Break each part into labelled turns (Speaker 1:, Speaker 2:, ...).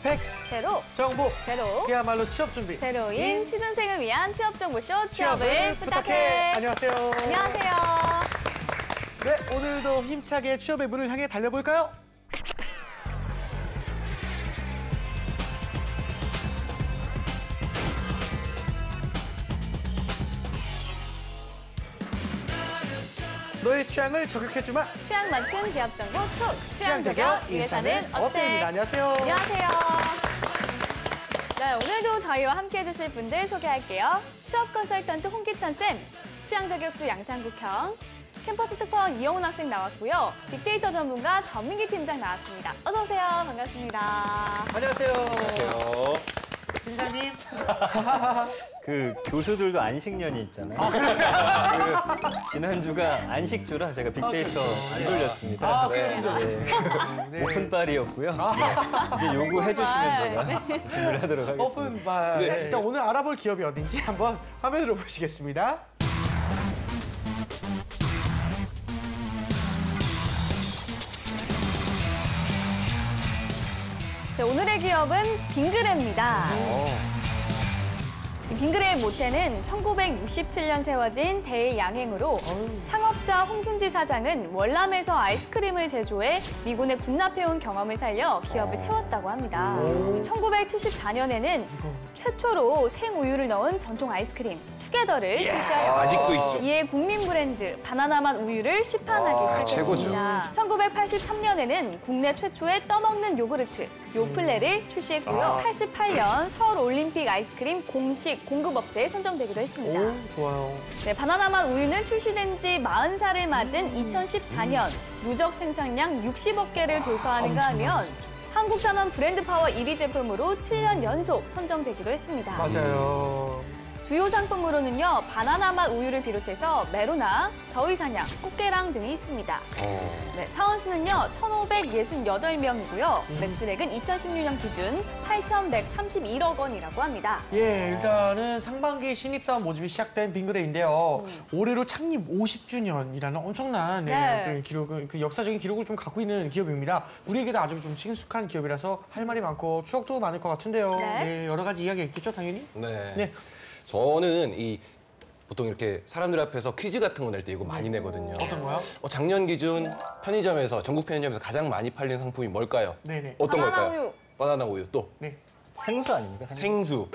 Speaker 1: 100
Speaker 2: 제로
Speaker 1: 정보
Speaker 2: 제로
Speaker 1: 그야말로 취업 준비
Speaker 2: 제로인 취준생을 위한 취업 정보쇼
Speaker 1: 취업을 부탁해. 안녕하세요.
Speaker 2: 안녕하세요.
Speaker 1: 네, 오늘도 힘차게 취업의 문을 향해 달려볼까요? 너의 취향을 저격해주마.
Speaker 2: 취향 맞춘 기업 정보 톡
Speaker 1: 취향 저격 인사는 어때입니다. 안녕하세요.
Speaker 2: 안녕하세요. 네, 오늘도 저희와 함께 해주실 분들 소개할게요. 취업 컨설턴트 홍기찬 쌤, 취향 저격수 양상국형, 캠퍼스 특파원 이영훈 학생 나왔고요. 빅데이터 전문가 전민기 팀장 나왔습니다. 어서 오세요. 반갑습니다.
Speaker 1: 안녕하세요.
Speaker 3: 안녕하세요.
Speaker 1: 팀장님.
Speaker 3: 그 교수들도 안식년이 있잖아요. 그 지난주가 안식주라 제가 빅데이터 안 돌렸습니다.
Speaker 1: 네.
Speaker 3: 오픈빨이었고요. 이제 요구해주시면 제가 준비를 하도록 하겠습니다.
Speaker 1: 오픈발.
Speaker 3: 네.
Speaker 1: 일단 오늘 알아볼 기업이 어딘지 한번 화면으로 보시겠습니다.
Speaker 2: 네, 오늘의 기업은 빙그레입니다. 빙그레의 모태는 1967년 세워진 대양행으로 창업자 홍순지 사장은 월남에서 아이스크림을 제조해 미군에 군납해온 경험을 살려 기업을 세웠다고 합니다. 1974년에는 최초로 생우유를 넣은 전통 아이스크림 투게더를 출시하였고
Speaker 4: 아직도 있죠.
Speaker 2: 이에 국민 브랜드 바나나맛 우유를 시판하기 시작했습니다. 1983년에는 국내 최초의 떠먹는 요구르트 요플레를 출시했고요. 88년 서울 올림픽 아이스크림 공식 공급업체에 선정되기도 했습니다.
Speaker 1: 오, 좋아요.
Speaker 2: 네, 바나나맛 우유는 출시된 지 40살을 맞은 2014년 누적 생산량 60억 개를 돌파하는가 하면 한국산업 브랜드 파워 1위 제품으로 7년 연속 선정되기도 했습니다.
Speaker 1: 맞아요.
Speaker 2: 주요 상품으로는요, 바나나맛 우유를 비롯해서 메로나, 더위사냥, 꽃게랑 등이 있습니다. 네, 사원수는요, 1,568명이고요. 매출액은 2016년 기준 8,131억 원이라고 합니다.
Speaker 1: 예, 일단은 상반기 신입사원 모집이 시작된 빙그레인데요. 올해로 창립 50주년이라는 엄청난
Speaker 2: 네.
Speaker 1: 어떤 기록을, 그 역사적인 기록을 좀 갖고 있는 기업입니다. 우리에게도 아주 좀 친숙한 기업이라서 할 말이 많고 추억도 많을 것 같은데요.
Speaker 2: 네.
Speaker 1: 네, 여러 가지 이야기가 있겠죠, 당연히?
Speaker 4: 네.
Speaker 1: 네.
Speaker 4: 저는 보통 이렇게 사람들 앞에서 퀴즈 같은 거 낼 때 이거 많이 내거든요.
Speaker 1: 어떤 거요?
Speaker 4: 작년 기준 편의점에서 전국 편의점에서 가장 많이 팔린 상품이 뭘까요?
Speaker 1: 네네.
Speaker 4: 어떤
Speaker 2: 바나나
Speaker 4: 걸까요?
Speaker 2: 우유.
Speaker 4: 바나나 우유 또
Speaker 1: 네.
Speaker 3: 생수 아닙니까?
Speaker 4: 생수.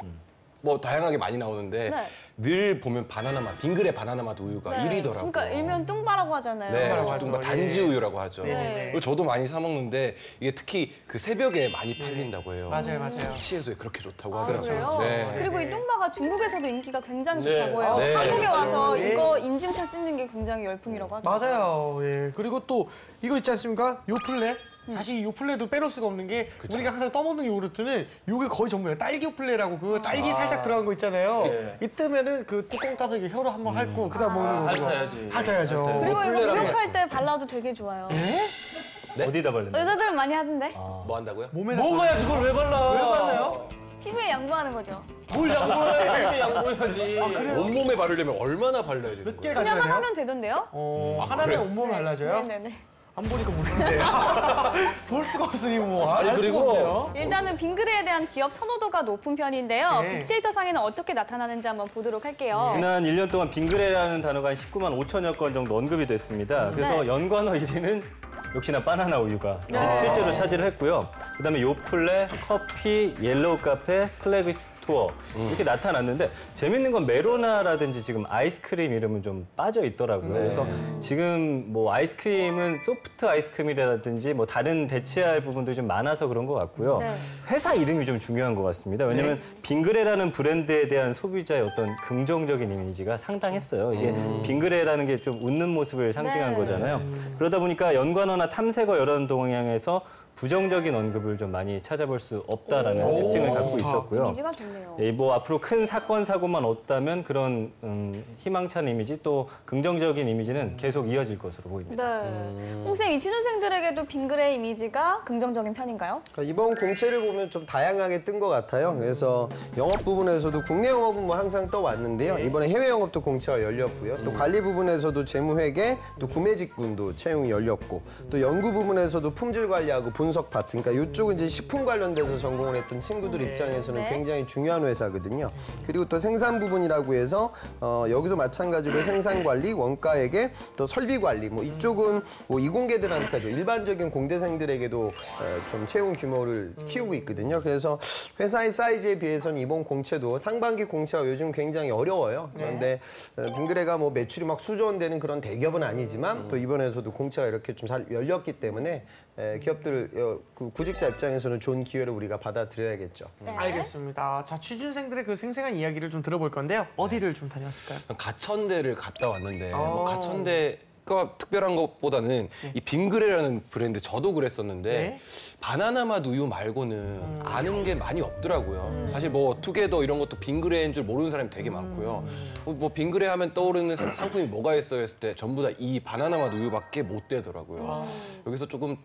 Speaker 4: 뭐 다양하게 많이 나오는데
Speaker 2: 네.
Speaker 4: 늘 보면 바나나맛, 빙그레 바나나맛 우유가 1위더라고요.
Speaker 2: 그러니까 일명 뚱바라고 하잖아요.
Speaker 4: 네,
Speaker 1: 뚱바라고 하죠.
Speaker 4: 뚱바 단지
Speaker 1: 예.
Speaker 4: 우유라고 하죠.
Speaker 1: 네.
Speaker 4: 그리고 저도 많이 사 먹는데 이게 특히 그 새벽에 많이 팔린다고 해요.
Speaker 1: 맞아요, 맞아요.
Speaker 4: 시에서에 그렇게 좋다고
Speaker 2: 아,
Speaker 4: 하더라고요.
Speaker 2: 그래요?
Speaker 4: 네.
Speaker 2: 그리고 이 뚱바가 중국에서도 인기가 굉장히
Speaker 3: 네.
Speaker 2: 좋다고 해요.
Speaker 4: 네.
Speaker 2: 한국에 와서
Speaker 1: 네.
Speaker 2: 이거 인증샷 찍는 게 굉장히 열풍이라고 하더라고요.
Speaker 1: 맞아요. 예. 그리고 또 이거 있지 않습니까? 요플레. 사실 이 요플레도 빼놓을 수가 없는 게 우리가 항상 떠먹는 요구르트는 요게 거의 전부예요. 딸기 요플레라고 그 딸기 살짝 들어간 거 있잖아요.
Speaker 3: 네.
Speaker 1: 이때면은 그 뚜껑 따서 이렇게 혀로 한번 핥고 그다음 먹는 거고.
Speaker 3: 핥아야지.
Speaker 1: 핥아야죠.
Speaker 2: 그리고 이거
Speaker 4: 요플레라고
Speaker 2: 목욕할 때 발라도 되게 좋아요.
Speaker 4: 네?
Speaker 3: 어디다 발랐나요?
Speaker 2: 여자들은 많이 하던데.
Speaker 4: 뭐 한다고요?
Speaker 1: 몸에
Speaker 3: 먹어야지 그걸 왜 발라?
Speaker 1: 왜 발라요?
Speaker 2: 피부에 양보하는 거죠.
Speaker 3: 뭘 양보해? 양보해야지.
Speaker 4: 온몸에 바르려면 얼마나 발라야 되는
Speaker 1: 몇 개
Speaker 4: 거예요?
Speaker 1: 가져야
Speaker 2: 그냥만
Speaker 1: 돼요?
Speaker 2: 하면 되던데요?
Speaker 1: 하나면
Speaker 4: 그래요?
Speaker 1: 온몸에 발라줘요?
Speaker 2: 네네네.
Speaker 1: 안 보니까 모르는데. 볼 수가 없으니 뭐.
Speaker 3: 아니,
Speaker 1: 알 수가
Speaker 3: 그리고
Speaker 1: 없네요.
Speaker 2: 일단은 빙그레에 대한 기업 선호도가 높은 편인데요.
Speaker 1: 네.
Speaker 2: 빅데이터 상에는 어떻게 나타나는지 한번 보도록 할게요.
Speaker 3: 지난 1년 동안 빙그레라는 단어가 한 19만 5천여 건 정도 언급이 됐습니다. 그래서
Speaker 2: 네.
Speaker 3: 연관어 1위는 역시나 바나나 우유가 실제로 차지를 했고요. 그다음에 요플레, 커피, 옐로우 카페, 플래그 스토어 이렇게 나타났는데 재밌는 건 메로나라든지 지금 아이스크림 이름은 좀 빠져 있더라고요.
Speaker 4: 네.
Speaker 3: 그래서 지금 뭐 아이스크림은 소프트 아이스크림이라든지 뭐 다른 대체할 부분들이 좀 많아서 그런 것 같고요.
Speaker 2: 네.
Speaker 3: 회사 이름이 좀 중요한 것 같습니다. 왜냐하면 빙그레라는 브랜드에 대한 소비자의 어떤 긍정적인 이미지가 상당했어요. 이게 빙그레라는 게 좀 웃는 모습을 상징한
Speaker 2: 네.
Speaker 3: 거잖아요. 그러다 보니까 연관어나 탐색어 여러 동향에서 부정적인 언급을 좀 많이 찾아볼 수 없다라는 특징을 갖고 있었고요.
Speaker 2: 이미지가 좋네요.
Speaker 3: 예, 뭐 앞으로 큰 사건 사고만 없다면 그런 희망찬 이미지 또 긍정적인 이미지는 계속 이어질 것으로 보입니다.
Speaker 2: 네. 홍쌤, 이 취준생들에게도 빙그레 이미지가 긍정적인 편인가요?
Speaker 5: 이번 공채를 보면 좀 다양하게 뜬 것 같아요. 그래서 영업 부분에서도 국내 영업은 뭐 항상 떠왔는데요. 이번에 해외 영업도 공채가 열렸고요. 또 관리 부분에서도 재무회계, 또 구매직군도 채용이 열렸고, 또 연구 부분에서도 품질 관리하고 조은석 파트, 그러니까 이쪽은 이제 식품 관련돼서 전공을 했던 친구들 입장에서는
Speaker 2: 네.
Speaker 5: 굉장히 중요한 회사거든요. 그리고 또 생산 부분이라고 해서 여기도 마찬가지로 생산 관리, 원가에게 또 설비 관리, 뭐 이쪽은 뭐 이공계들한테도 일반적인 공대생들에게도 좀 채용 규모를 키우고 있거든요. 그래서 회사의 사이즈에 비해서는 이번 공채도 상반기 공채가 요즘 굉장히 어려워요. 그런데 빙그레가 뭐 매출이 막 수조원 되는 그런 대기업은 아니지만 또 이번에서도 공채가 이렇게 좀 잘 열렸기 때문에 기업들 그 구직자 입장에서는 좋은 기회를 우리가 받아들여야겠죠.
Speaker 1: 알겠습니다. 자, 취준생들의 그 생생한 이야기를 좀 들어볼 건데요. 어디를 좀 다녔을까요?
Speaker 4: 가천대를 갔다 왔는데 뭐 가천대가 특별한 것보다는 이 빙그레라는 브랜드 저도 그랬었는데
Speaker 1: 네.
Speaker 4: 바나나맛 우유 말고는 아는 게 많이 없더라고요. 사실 뭐 투게더 이런 것도 빙그레인 줄 모르는 사람이 되게 많고요. 뭐 빙그레 하면 떠오르는 상품이 뭐가 있어요 했을 때 전부 다 이 바나나맛 우유밖에 못 되더라고요. 여기서 조금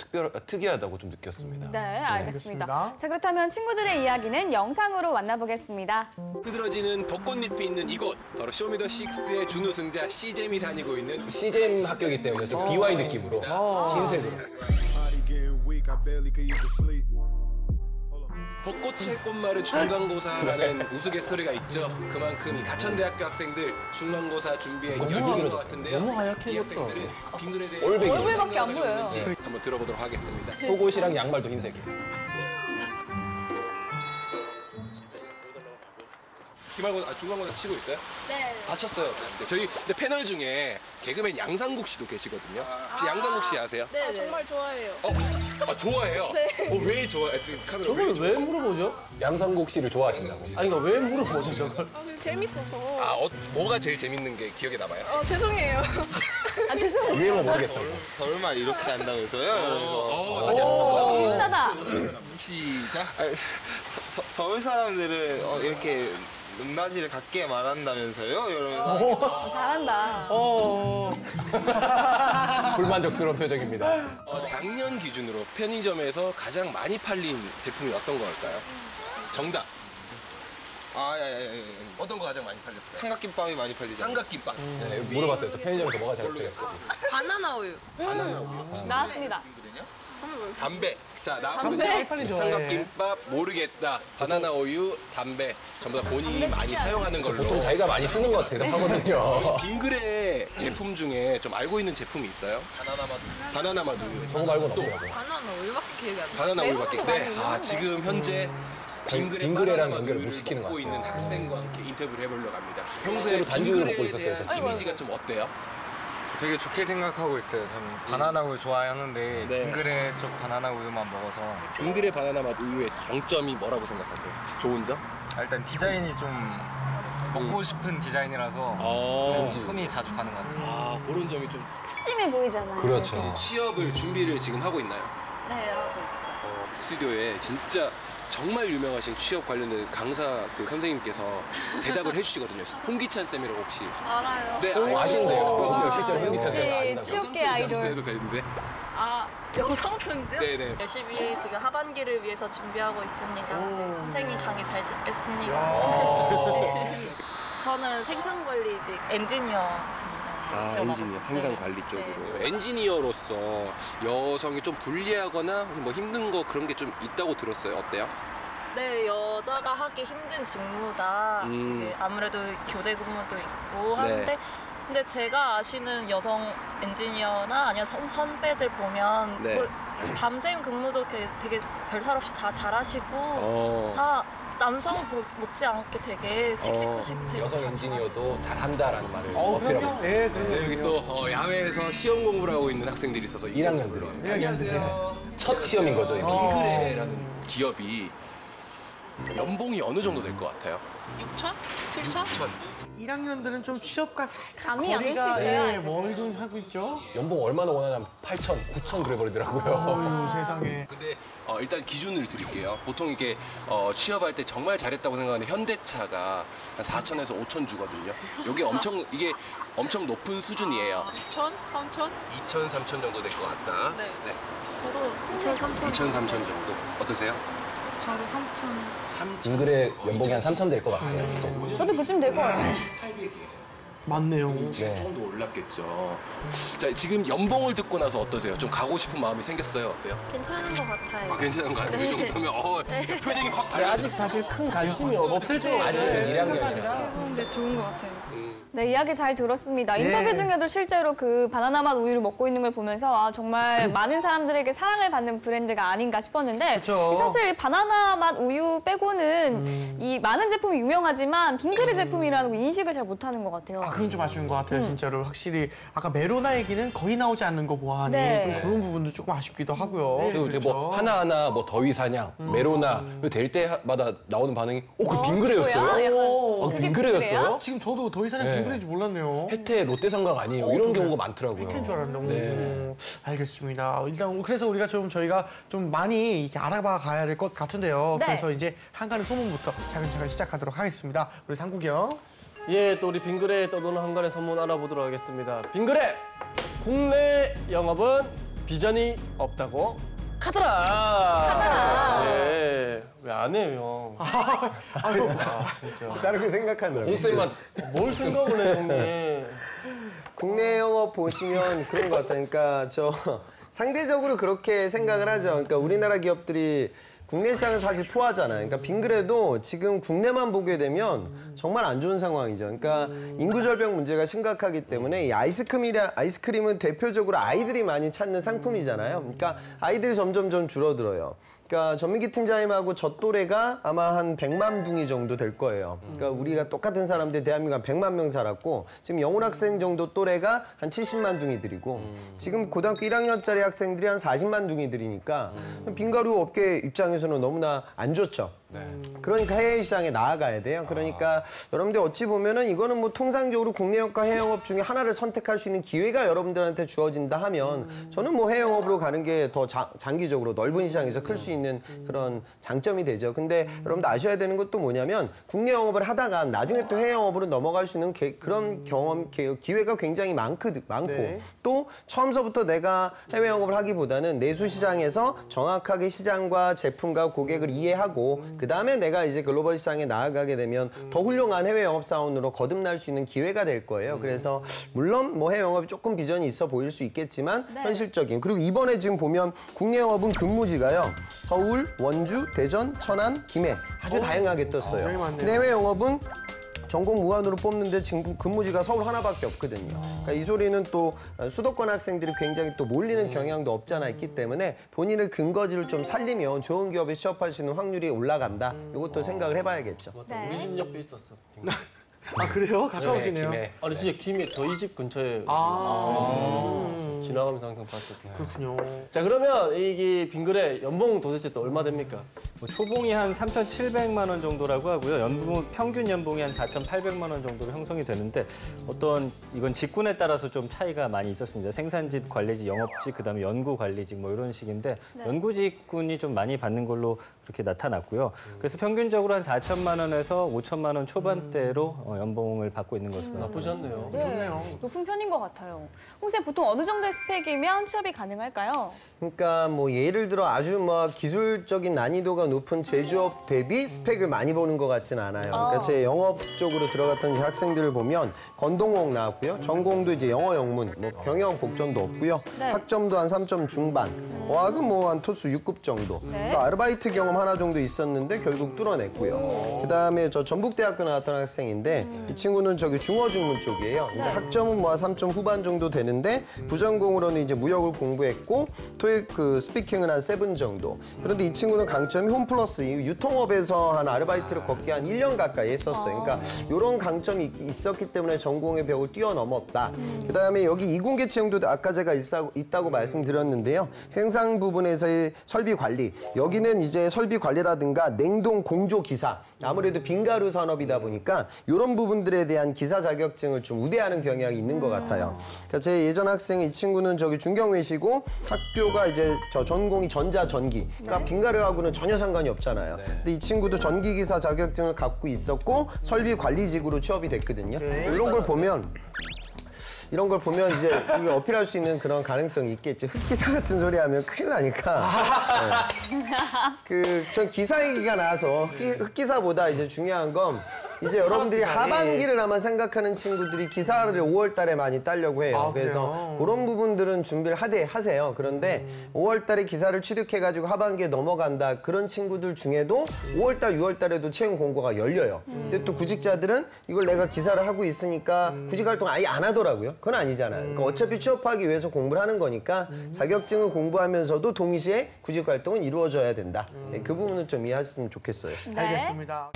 Speaker 4: 특이하다고 좀 느꼈습니다.
Speaker 2: 네, 알겠습니다.
Speaker 1: 알겠습니다.
Speaker 2: 자, 그렇다면 친구들의 이야기는 영상으로 만나보겠습니다.
Speaker 6: 흐드러지는 벚꽃잎이 있는 이곳 바로 쇼미더식스의 준우승자 CJM이 다니고 있는
Speaker 4: CJM 학교이기 때문에 좀 BY 느낌으로 흰색으로.
Speaker 6: 벚꽃의 꽃말은 중간고사라는 우스갯소리가 있죠. 그만큼 이 가천대학교 학생들 중간고사 준비에 열중인 것 같은데요.
Speaker 4: 너무 하얗게
Speaker 6: 이 학생들은 빙그레 대회
Speaker 4: 올백이죠.
Speaker 2: 얼굴밖에 안 보여요.
Speaker 6: 한번 들어보도록 하겠습니다.
Speaker 4: 속옷이랑 양말도 흰색이에요.
Speaker 6: 기말고사 중간고사 치고 있어요? 네. 다쳤어요. 네, 저희 근데 패널 중에 개그맨 양상국 씨도 계시거든요. 혹시 양상국 씨 아세요?
Speaker 7: 네, 정말 좋아해요.
Speaker 6: 좋아해요?
Speaker 7: 네.
Speaker 6: 왜 좋아해요? 지금 카메라
Speaker 3: 저걸 왜 물어보죠?
Speaker 4: 양상국 씨를 좋아하신다고.
Speaker 3: 아니, 그러니까 왜 물어보죠, 저걸?
Speaker 7: 근데 재밌어서.
Speaker 6: 뭐가 제일 재밌는 게 기억에 남아요?
Speaker 7: 죄송해요.
Speaker 2: 아, 죄송해요.
Speaker 4: 유행어 모르겠다고.
Speaker 8: 겨울만 이렇게 한다면서요?
Speaker 2: 비슷하다.
Speaker 6: 시작.
Speaker 8: 서울 사람들은 이렇게 높낮이를 갖게 말한다면서요? 이러면서
Speaker 2: 잘한다.
Speaker 4: 불만족스러운 표정입니다.
Speaker 6: 작년 기준으로 편의점에서 가장 많이 팔린 제품이 어떤 걸까요? 정답. 어떤 거 가장 많이 팔렸어요?
Speaker 8: 삼각김밥이 많이 팔리잖아요.
Speaker 6: 삼각김밥.
Speaker 4: 네, 물어봤어요. 또 편의점에서 뭐가 잘 팔렸을지.
Speaker 7: 바나나 우유.
Speaker 6: 바나나 우유.
Speaker 2: 나왔습니다.
Speaker 6: 담배. 자,
Speaker 2: 담배.
Speaker 6: 나왔거든요. 삼각김밥, 모르겠다. 바나나 우유, 담배. 전부 다 본인이 많이 사용하는 걸로.
Speaker 4: 보통 자기가 많이 쓰는 것 같아서 하거든요.
Speaker 6: 빙그레 제품 중에 좀 알고 있는 제품이 있어요? 바나나 맛 우유.
Speaker 4: 저거 말고는 없더라고요.
Speaker 7: 바나나 우유밖에 기억이 안 나.
Speaker 6: 바나나 우유밖에.
Speaker 2: 많이
Speaker 6: 네.
Speaker 2: 있는데.
Speaker 6: 지금 현재
Speaker 4: 빙그레랑
Speaker 6: 바나나 맛
Speaker 4: 연결을 못
Speaker 6: 우유를
Speaker 4: 시키는 것
Speaker 6: 먹고
Speaker 4: 같아요.
Speaker 6: 있는 학생과 함께 인터뷰를 해보려고 합니다. 평소에
Speaker 4: 실제로 단주를 먹고
Speaker 6: 빙그레에
Speaker 4: 있었어요,
Speaker 6: 대한
Speaker 4: 저
Speaker 6: 이미지가 좀 어때요?
Speaker 8: 되게 좋게 생각하고 있어요. 저는 바나나 우유 좋아하는데
Speaker 6: 네.
Speaker 8: 빙그레 쪽 바나나 우유만 먹어서
Speaker 6: 빙그레 바나나 맛 우유의 장점이 뭐라고 생각하세요? 좋은 점?
Speaker 8: 일단 디자인이 좀 먹고 싶은 디자인이라서 좀 손이 자주 가는 것 같아요.
Speaker 6: 그런 점이 좀
Speaker 2: 푸짐해 보이잖아요.
Speaker 4: 그렇죠.
Speaker 6: 취업을 준비를 지금 하고 있나요?
Speaker 7: 네, 하고 있어요.
Speaker 6: 스튜디오에 진짜 정말 유명하신 취업 관련된 강사 그 선생님께서 대답을 해주시거든요. 홍기찬 쌤이라고 혹시?
Speaker 7: 알아요.
Speaker 6: 네,
Speaker 4: 아신대요. 실제로 홍기찬 쌤
Speaker 2: 역시
Speaker 4: 아신다고.
Speaker 2: 취업계 아이돌.
Speaker 6: 해도 되는데.
Speaker 7: 영상 편지요?
Speaker 6: 네네.
Speaker 7: 열심히 지금 하반기를 위해서 준비하고 있습니다. 네, 선생님 강의 잘 듣겠습니다. 네. 저는 생산관리직 엔지니어 담당 지원하고
Speaker 6: 엔지니어,
Speaker 7: 있어요.
Speaker 6: 생산
Speaker 7: 네.
Speaker 6: 관리 쪽으로.
Speaker 7: 네.
Speaker 6: 엔지니어로서 여성이 좀 불리하거나 뭐 힘든 거 그런 게 좀 있다고 들었어요. 어때요?
Speaker 7: 네, 여자가 하기 힘든 직무다. 이게 아무래도 교대 근무도 있고 하는데 근데 제가 아시는 여성 엔지니어나 아니면 선배들 보면
Speaker 6: 네.
Speaker 7: 뭐 밤샘 근무도 되게 별탈 없이 다 잘하시고 다 남성 못지않게 되게 씩씩하시고 되게
Speaker 4: 여성
Speaker 7: 다
Speaker 4: 엔지니어도 잘한다라는 말을
Speaker 1: 그럼요.
Speaker 4: 어필하고 있어요.
Speaker 1: 네,
Speaker 6: 네, 여기 또 야외에서 시험 공부를 하고 있는 학생들이 있어서
Speaker 4: 1학년들이에요.
Speaker 6: 안녕하세요.
Speaker 4: 첫 시험인 거죠, 이게.
Speaker 6: 빙그레라는 기업이 연봉이 어느 정도 될 것 같아요?
Speaker 7: 6천? 7천?
Speaker 6: 6천.
Speaker 1: 1학년들은 좀 취업과 살짝
Speaker 2: 감이 안 올 수
Speaker 1: 거리가
Speaker 2: 있어요, 아직은.
Speaker 1: 멀긴 하고 있죠.
Speaker 4: 연봉 얼마나 원하냐면 8천, 9천 그래버리더라고요.
Speaker 1: 어휴, 세상에.
Speaker 6: 근데 일단 기준을 드릴게요. 보통 이게 취업할 때 정말 잘했다고 생각하는 현대차가 한 4천에서 5천 주거든요. 이게 엄청 높은 수준이에요.
Speaker 7: 2천? 3천?
Speaker 6: 2천, 3천 정도 될 것 같다.
Speaker 7: 네.
Speaker 6: 네.
Speaker 7: 저도 2천, 3천.
Speaker 6: 2천, 3천 정도. 어떠세요?
Speaker 7: 저도 3천.
Speaker 6: 3천.
Speaker 4: 빙그레 연봉이 한 3천 될 것 같아요.
Speaker 2: 저도 그쯤 될 것 같아요.
Speaker 6: 800이에요.
Speaker 1: 맞네요.
Speaker 6: 지금 좀 더 올랐겠죠. 자, 지금 연봉을 듣고 나서 어떠세요? 좀 가고 싶은 마음이 생겼어요? 어때요?
Speaker 7: 괜찮은 것 같아요.
Speaker 6: 아, 괜찮은가요? 이 정도면 표정이 확
Speaker 9: 근데 아직 사실 큰 관심이 없을 줄
Speaker 4: 아직
Speaker 9: 알아요.
Speaker 4: 1학년이라.
Speaker 7: 근데 좋은 것 같아요.
Speaker 2: 네, 이야기 잘 들었습니다. 인터뷰
Speaker 1: 네.
Speaker 2: 중에도 실제로 그 바나나 맛 우유를 먹고 있는 걸 보면서 아, 정말 많은 사람들에게 사랑을 받는 브랜드가 아닌가 싶었는데
Speaker 1: 그쵸.
Speaker 2: 사실 이 바나나 맛 우유 빼고는 이 많은 제품이 유명하지만 빙그레 제품이라는 거 인식을 잘 못하는 것 같아요.
Speaker 1: 아, 그건 좀 아쉬운 것 같아요, 진짜로. 확실히 아까 메로나 얘기는 거의 나오지 않는 거 보아하니
Speaker 2: 네.
Speaker 1: 좀 그런 부분도 조금 아쉽기도 하고요.
Speaker 4: 그리고 이제 뭐 하나하나 뭐 더위사냥, 메로나 될 때마다 나오는 반응이 그 빙그레였어요?
Speaker 2: 그게
Speaker 4: 빙그레였어요?
Speaker 1: 지금 저도 더 이상은
Speaker 4: 네.
Speaker 1: 빙그레인지 몰랐네요.
Speaker 4: 혜태 롯데상강 아니에요? 이런 경우가 많더라고요.
Speaker 1: 혜태인 줄 알았는데.
Speaker 4: 네.
Speaker 1: 알겠습니다. 일단 그래서 우리가 저희가 좀 많이 이렇게 알아봐 가야 될 것 같은데요.
Speaker 2: 네.
Speaker 1: 그래서 이제 한가는 소문부터 차근차근 시작하도록 하겠습니다. 우리 상국이 형.
Speaker 9: 예, 또 우리 빙그레에 떠도는 한간의 소문 알아보도록 하겠습니다. 빙그레! 국내 영업은 비전이 없다고 카더라! 예, 왜 안 해요, 형?
Speaker 1: 아유,
Speaker 9: 진짜.
Speaker 5: 다르게 생각하느라고.
Speaker 4: 홍쌤만
Speaker 9: 뭘 생각을 해, 형님?
Speaker 5: 국내 영업 보시면 그런 것 같아요. 그러니까 상대적으로 그렇게 생각을 하죠. 그러니까 우리나라 기업들이 국내 시장을 사실 포하잖아요. 그러니까 빙그레도 지금 국내만 보게 되면 정말 안 좋은 상황이죠. 그러니까 인구 절벽 문제가 심각하기 때문에 이 아이스크림은 대표적으로 아이들이 많이 찾는 상품이잖아요. 그러니까 아이들이 점점 줄어들어요. 그러니까 전민기 팀장님하고 저 또래가 아마 한 100만 둥이 정도 될 거예요. 그러니까 우리가 똑같은 사람들 대한민국 한 100만 명 살았고 지금 영훈 학생 정도 또래가 한 70만 둥이들이고 지금 고등학교 1학년짜리 학생들이 한 40만 둥이들이니까 빙가루 업계 입장에서는 너무나 안 좋죠. 그러니까 해외 시장에 나아가야 돼요. 그러니까 여러분들 어찌 보면은 이거는 뭐 통상적으로 국내 영업과 해외 영업 중에 하나를 선택할 수 있는 기회가 여러분들한테 주어진다 하면 저는 뭐 해외 영업으로 가는 게 더 장기적으로 넓은 시장에서 클 수 있는 그런 장점이 되죠. 근데 여러분들 아셔야 되는 것도 뭐냐면 국내 영업을 하다가 나중에 또 해외 영업으로 넘어갈 수 있는 그런 기회가 굉장히 많고
Speaker 1: 네.
Speaker 5: 또 처음서부터 내가 해외 영업을 하기보다는 내수 시장에서 정확하게 시장과 제품과 고객을 이해하고 그 다음에 내가 이제 글로벌 시장에 나아가게 되면 더 훌륭한 해외 영업 사원으로 거듭날 수 있는 기회가 될 거예요. 그래서 물론 뭐 해외 영업이 조금 비전이 있어 보일 수 있겠지만 현실적인 그리고 이번에 지금 보면 국내 영업은 근무지가요. 서울, 원주, 대전, 천안, 김해 아주 다양하게 떴어요.
Speaker 1: 굉장히 많네요.
Speaker 5: 근데 해외 영업은 전공 무한으로 뽑는데 지금 근무지가 서울 하나밖에 없거든요. 그러니까 이 소리는 또 수도권 학생들이 굉장히 또 몰리는 경향도 없지 않아 있기 때문에 본인의 근거지를 좀 살리면 좋은 기업에 취업할 수 있는 확률이 올라간다. 이것도 생각을 해봐야겠죠.
Speaker 2: 네.
Speaker 9: 우리 집 옆에 있었어. 빙그레.
Speaker 1: 아, 그래요? 가까우시네요.
Speaker 4: 김해.
Speaker 9: 아니 진짜 김해 저희 집 근처에 지나가면서 항상 봤었어요.
Speaker 1: 그렇군요.
Speaker 9: 자 그러면 이게 빙그레 연봉 도대체 또 얼마 됩니까?
Speaker 3: 뭐 초봉이 한 3,700만 원 정도라고 하고요. 평균 연봉이 한 4,800만 원 정도로 형성이 되는데 이건 직군에 따라서 좀 차이가 많이 있었습니다. 생산직, 관리직, 영업직, 그다음에 연구 관리직 뭐 이런 식인데 연구직군이 좀 많이 받는 걸로 그렇게 나타났고요. 그래서 평균적으로 한 4천만 원에서 5천만 원 초반대로 연봉을 받고 있는 것으로
Speaker 9: 나쁘지 않네요.
Speaker 2: 네,
Speaker 1: 좋네요.
Speaker 2: 높은 편인 것 같아요. 홍쌤 보통 어느 정도의 스펙이면 취업이 가능할까요?
Speaker 5: 그러니까 뭐 예를 들어 아주 뭐 기술적인 난이도가 높은 제조업 대비 스펙을 많이 보는 것 같지는 않아요. 그러니까 제 영업 쪽으로 들어갔던 이제 학생들을 보면 건동공 나왔고요. 전공도 이제 영어 영문, 뭐 경영 복전도 없고요.
Speaker 2: 네.
Speaker 5: 학점도 한 3점 중반, 어학은 뭐 한 토스 6급 정도. 그러니까 아르바이트 경험 하나 정도 있었는데 결국 뚫어냈고요. 그다음에 저 전북대학교 나왔던 학생인데 이 친구는 저기 중어중문 쪽이에요. 근데 학점은 뭐 한 3점 후반 정도 되는데 부전공으로는 이제 무역을 공부했고 토익 그 스피킹은 한 7 정도. 그런데 이 친구는 강점이 홈플러스 유통업에서 한 아르바이트를 걷기 한 1년 가까이 했었어요. 그러니까 이런 강점이 있었기 때문에 전공의 벽을 뛰어넘었다. 그다음에 여기 이공계 채용도 아까 제가 있다고 말씀드렸는데요. 생산 부분에서의 설비 관리. 여기는 이제 설비 관리라든가 냉동 공조 기사. 아무래도 빈가루 산업이다 보니까 이런 부분들에 대한 기사 자격증을 좀 우대하는 경향이 있는 것 같아요. 그러니까 제 예전 학생 이 친구는 저기 중경외시고 학교가 이제 저 전공이 전자전기. 그러니까 빈가루하고는 전혀 상관이 없잖아요. 근데 이 친구도 전기기사 자격증을 갖고 있었고 설비 관리직으로 취업이 됐거든요. 이런 걸 보면 이제 우리가 어필할 수 있는 그런 가능성이 있겠지. 흑기사 같은 소리 하면 큰일 나니까. 전 기사 얘기가 나와서 흑기사보다 이제 중요한 건 이제 여러분들이
Speaker 1: 기간이.
Speaker 5: 하반기를 아마 생각하는 친구들이 기사를 5월 달에 많이 따려고 해요. 그래서 그런 부분들은 준비를 하세요. 그런데 5월 달에 기사를 취득해가지고 하반기에 넘어간다. 그런 친구들 중에도 5월 달, 6월 달에도 채용 공고가 열려요. 근데 또 구직자들은 이걸 내가 기사를 하고 있으니까 구직 활동 아예 안 하더라고요. 그건 아니잖아요. 그러니까 어차피 취업하기 위해서 공부를 하는 거니까 자격증을 공부하면서도 동시에 구직 활동은 이루어져야 된다. 네, 그 부분을 좀 이해하셨으면 좋겠어요.
Speaker 2: 네.
Speaker 1: 알겠습니다.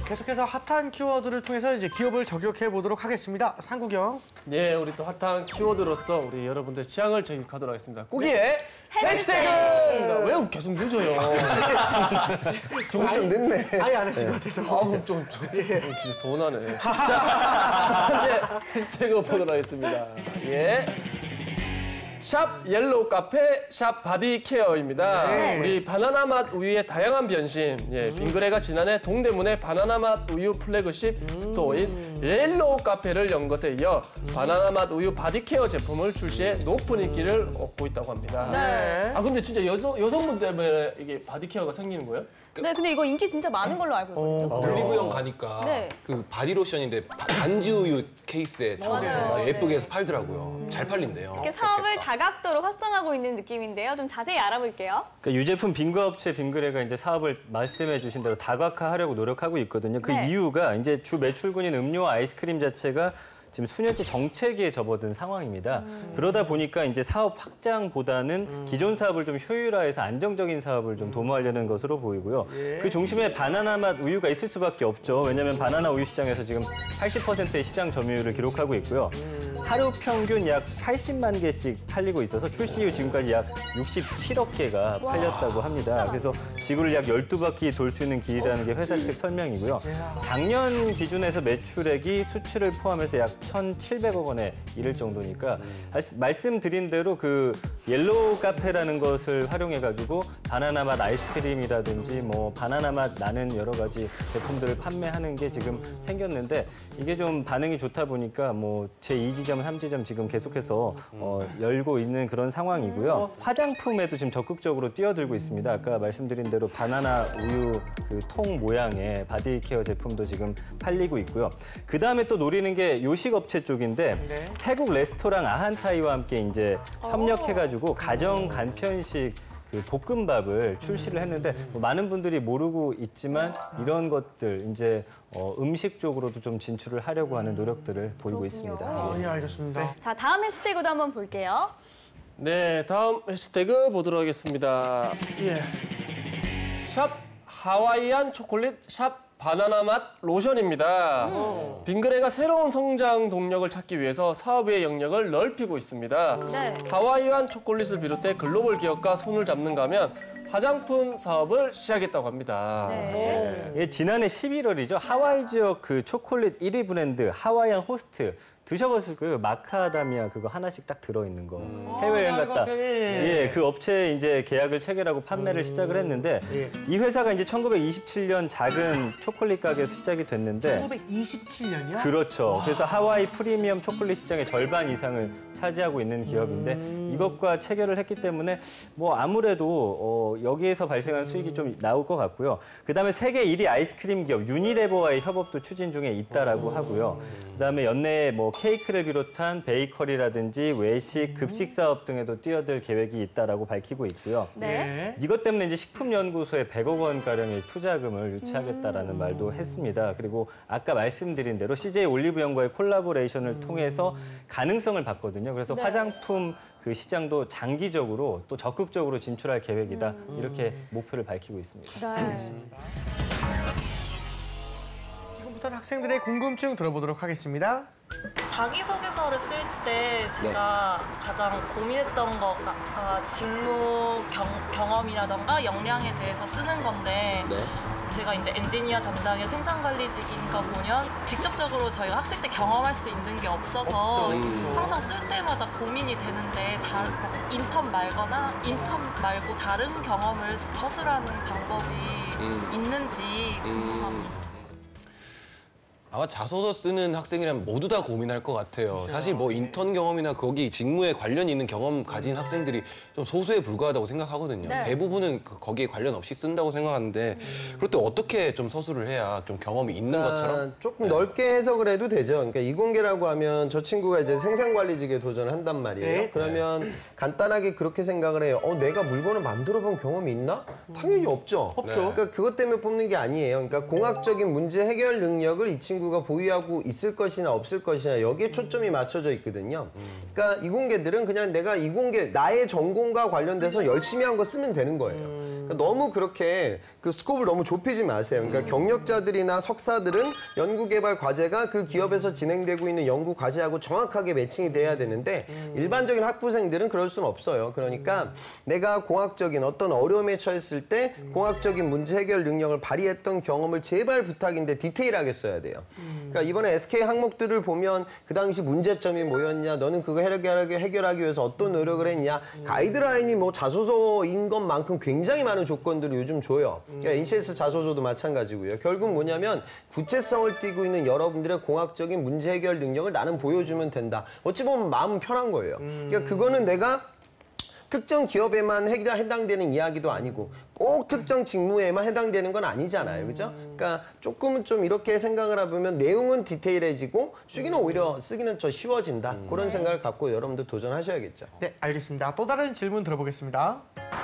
Speaker 1: 계속해서 핫한 키워드를 통해서 이제 기업을 저격해 보도록 하겠습니다. 상구경.
Speaker 9: 네, 우리 또 핫한 키워드로서 우리 여러분들 취향을 저격하도록 하겠습니다. 꾸기의 해시태그! 왜 계속 늦어요?
Speaker 5: 좀 늦네.
Speaker 1: 아예 안 하신 것 같아서.
Speaker 9: 좀 진짜 서운하네. 자, 첫 번째 해시태그 보도록 하겠습니다. 예. 샵 옐로우 카페, 샵 바디 케어입니다.
Speaker 1: 네.
Speaker 9: 우리 바나나 맛 우유의 다양한 변신. 예, 빙그레가 지난해 동대문에 바나나 맛 우유 플래그십 스토어인 옐로우 카페를 연 것에 이어 바나나 맛 우유 바디 케어 제품을 출시해 높은 인기를 얻고 있다고 합니다.
Speaker 2: 네.
Speaker 9: 아 근데 진짜 여성분 때문에 이게 바디 케어가 생기는 거예요?
Speaker 2: 네, 근데 이거 인기 진짜 많은 걸로 알고 있거든요.
Speaker 4: 올리브영 가니까
Speaker 2: 네.
Speaker 4: 그 바디로션인데 단지 우유 케이스에 담아서
Speaker 2: 맞아요.
Speaker 4: 예쁘게 해서 팔더라고요. 잘 팔린대요.
Speaker 2: 이렇게 사업을 다각도로 확장하고 있는 느낌인데요. 좀 자세히 알아볼게요.
Speaker 3: 그러니까 유제품 빙그업체 빙그레가 이제 사업을 말씀해 주신 대로 다각화하려고 노력하고 있거든요. 그
Speaker 2: 네.
Speaker 3: 이유가 이제 주 매출군인 음료와 아이스크림 자체가 지금 수년째 정체기에 접어든 상황입니다. 그러다 보니까 이제 사업 확장보다는 기존 사업을 좀 효율화해서 안정적인 사업을 좀 도모하려는 것으로 보이고요. 그 중심에 바나나 맛 우유가 있을 수밖에 없죠. 왜냐하면 바나나 우유 시장에서 지금 80%의 시장 점유율을 기록하고 있고요. 하루 평균 약 80만 개씩 팔리고 있어서 출시 이후 지금까지 약 67억 개가 팔렸다고 합니다. 그래서 지구를 약 12바퀴 돌 수 있는 길이라는 게 회사 측 설명이고요. 작년 기준에서 매출액이 수출을 포함해서 약 1,700억 원에 이를 정도니까 말씀드린 대로 그 옐로우 카페라는 것을 활용해가지고 바나나 맛 아이스크림이라든지 뭐 바나나 맛 나는 여러 가지 제품들을 판매하는 게 지금 생겼는데 이게 좀 반응이 좋다 보니까 뭐 제2지점, 3지점 지금 계속해서 열고 있는 그런 상황이고요. 화장품에도 지금 적극적으로 뛰어들고 있습니다. 아까 말씀드린 대로 바나나 우유 그 통 모양의 바디 케어 제품도 지금 팔리고 있고요. 그 다음에 또 노리는 게 요식 업체 쪽인데 태국 레스토랑 아한타이와 함께 이제 협력해가지고 가정 간편식 그 볶음밥을 출시를 했는데 뭐 많은 분들이 모르고 있지만 이런 것들 이제 음식 쪽으로도 좀 진출을 하려고 하는 노력들을 보이고 있습니다.
Speaker 1: 예, 알겠습니다.
Speaker 2: 자, 다음 해시태그도 한번 볼게요.
Speaker 9: 네, 다음 해시태그 보도록 하겠습니다. 예. 샵 하와이안 초콜릿 샵 바나나 맛 로션입니다. 빙그레가 새로운 성장 동력을 찾기 위해서 사업의 영역을 넓히고 있습니다.
Speaker 2: 네.
Speaker 9: 하와이안 초콜릿을 비롯해 글로벌 기업과 손을 잡는가 하면 화장품 사업을 시작했다고 합니다.
Speaker 2: 네.
Speaker 3: 예, 지난해 11월이죠. 하와이 지역 그 초콜릿 1위 브랜드 하와이안 호스트 드셔봤을 거예요. 마카다미아 그거 하나씩 딱 들어있는 거. 해외여행 갔다. 예, 그 업체에 이제 계약을 체결하고 판매를 시작을 했는데 이 회사가 이제 1927년 작은 초콜릿 가게에서 시작이 됐는데
Speaker 1: 1927년이요?
Speaker 3: 그렇죠. 그래서 하와이 프리미엄 초콜릿 시장의 절반 이상을 차지하고 있는 기업인데 이것과 체결을 했기 때문에 뭐 아무래도 여기에서 발생한 수익이 좀 나올 것 같고요. 그다음에 세계 1위 아이스크림 기업 유니레버와의 협업도 추진 중에 있다라고 하고요. 그다음에 연내에 뭐 케이크를 비롯한 베이커리라든지 외식, 급식 사업 등에도 뛰어들 계획이 있다라고 밝히고 있고요.
Speaker 2: 네.
Speaker 3: 이것 때문에 이제 식품연구소에 100억 원 가량의 투자금을 유치하겠다라는 말도 했습니다. 그리고 아까 말씀드린 대로 CJ 올리브영과의 콜라보레이션을 통해서 가능성을 봤거든요. 그래서 화장품 그 시장도 장기적으로 또 적극적으로 진출할 계획이다. 이렇게 목표를 밝히고 있습니다.
Speaker 2: 네.
Speaker 1: 지금부터는 학생들의 궁금증 들어보도록 하겠습니다.
Speaker 7: 자기소개서를 쓸 때 제가 가장 고민했던 거가 직무 경험이라던가 역량에 대해서 쓰는 건데 제가 이제 엔지니어 담당의 생산관리직인 거 보면 직접적으로 저희가 학생 때 경험할 수 있는 게 없어서 항상 쓸 때마다 고민이 되는데 인턴 말고 다른 경험을 서술하는 방법이 있는지 궁금합니다.
Speaker 4: 아마 자소서 쓰는 학생이라면 모두 다 고민할 것 같아요. 사실 뭐 인턴 경험이나 거기 직무에 관련이 있는 경험 가진 학생들이 좀 소수에 불과하다고 생각하거든요.
Speaker 2: 네.
Speaker 4: 대부분은 거기에 관련 없이 쓴다고 생각하는데 그럴 때 어떻게 좀 서술을 해야 좀 경험이 있는 것처럼?
Speaker 5: 조금 넓게 해석을 해도 되죠. 그러니까 이공계라고 하면 저 친구가 이제 생산관리직에 도전을 한단 말이에요.
Speaker 1: 네.
Speaker 5: 그러면 간단하게 그렇게 생각을 해요. 내가 물건을 만들어 본 경험이 있나? 당연히 없죠.
Speaker 1: 없죠.
Speaker 5: 그러니까 그것 때문에 뽑는 게 아니에요. 그러니까 공학적인 문제 해결 능력을 이 친구가 보유하고 있을 것이나 없을 것이나 여기에 초점이 맞춰져 있거든요. 그러니까 이공계들은 그냥 내가 이공계 나의 전공과 관련돼서 열심히 한 거 쓰면 되는 거예요. 그러니까 너무 그렇게 그 스코프를 너무 좁히지 마세요. 그러니까 경력자들이나 석사들은 연구개발 과제가 그 기업에서 진행되고 있는 연구 과제하고 정확하게 매칭이 돼야 되는데 일반적인 학부생들은 그럴 수는 없어요. 그러니까 내가 공학적인 어떤 어려움에 처했을 때 공학적인 문제 해결 능력을 발휘했던 경험을 제발 부탁인데 디테일하게 써야 돼요. 그러니까 이번에 SK 항목들을 보면 그 당시 문제점이 뭐였냐, 너는 그거 해결하기 위해서 어떤 노력을 했냐, 가이드라인이 뭐 자소서인 것만큼 굉장히 많은 조건들을 요즘 줘요. 그러니까 NCS 자소서도 마찬가지고요. 결국 뭐냐면 구체성을 띠고 있는 여러분들의 공학적인 문제 해결 능력을 나는 보여주면 된다. 어찌 보면 마음은 편한 거예요. 그러니까 그거는 내가 특정 기업에만 해당되는 이야기도 아니고 꼭 특정 직무에만 해당되는 건 아니잖아요. 그죠? 그러니까 조금은 좀 이렇게 생각을 해보면 내용은 디테일해지고 쓰기는 오히려 쓰기는 더 쉬워진다. 그런 생각을 갖고 여러분들 도전하셔야겠죠.
Speaker 1: 네, 알겠습니다. 또 다른 질문 들어보겠습니다.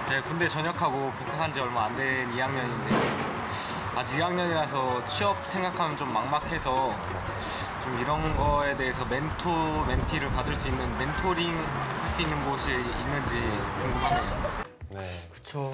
Speaker 8: 제가 군대 전역하고 복학한 지 얼마 안 된 2학년인데 아직 2학년이라서 취업 생각하면 좀 막막해서 좀 이런 거에 대해서 멘티를 받을 수 있는 멘토링 할 수 있는 곳이 있는지 궁금하네요.
Speaker 4: 네.
Speaker 1: 그쵸.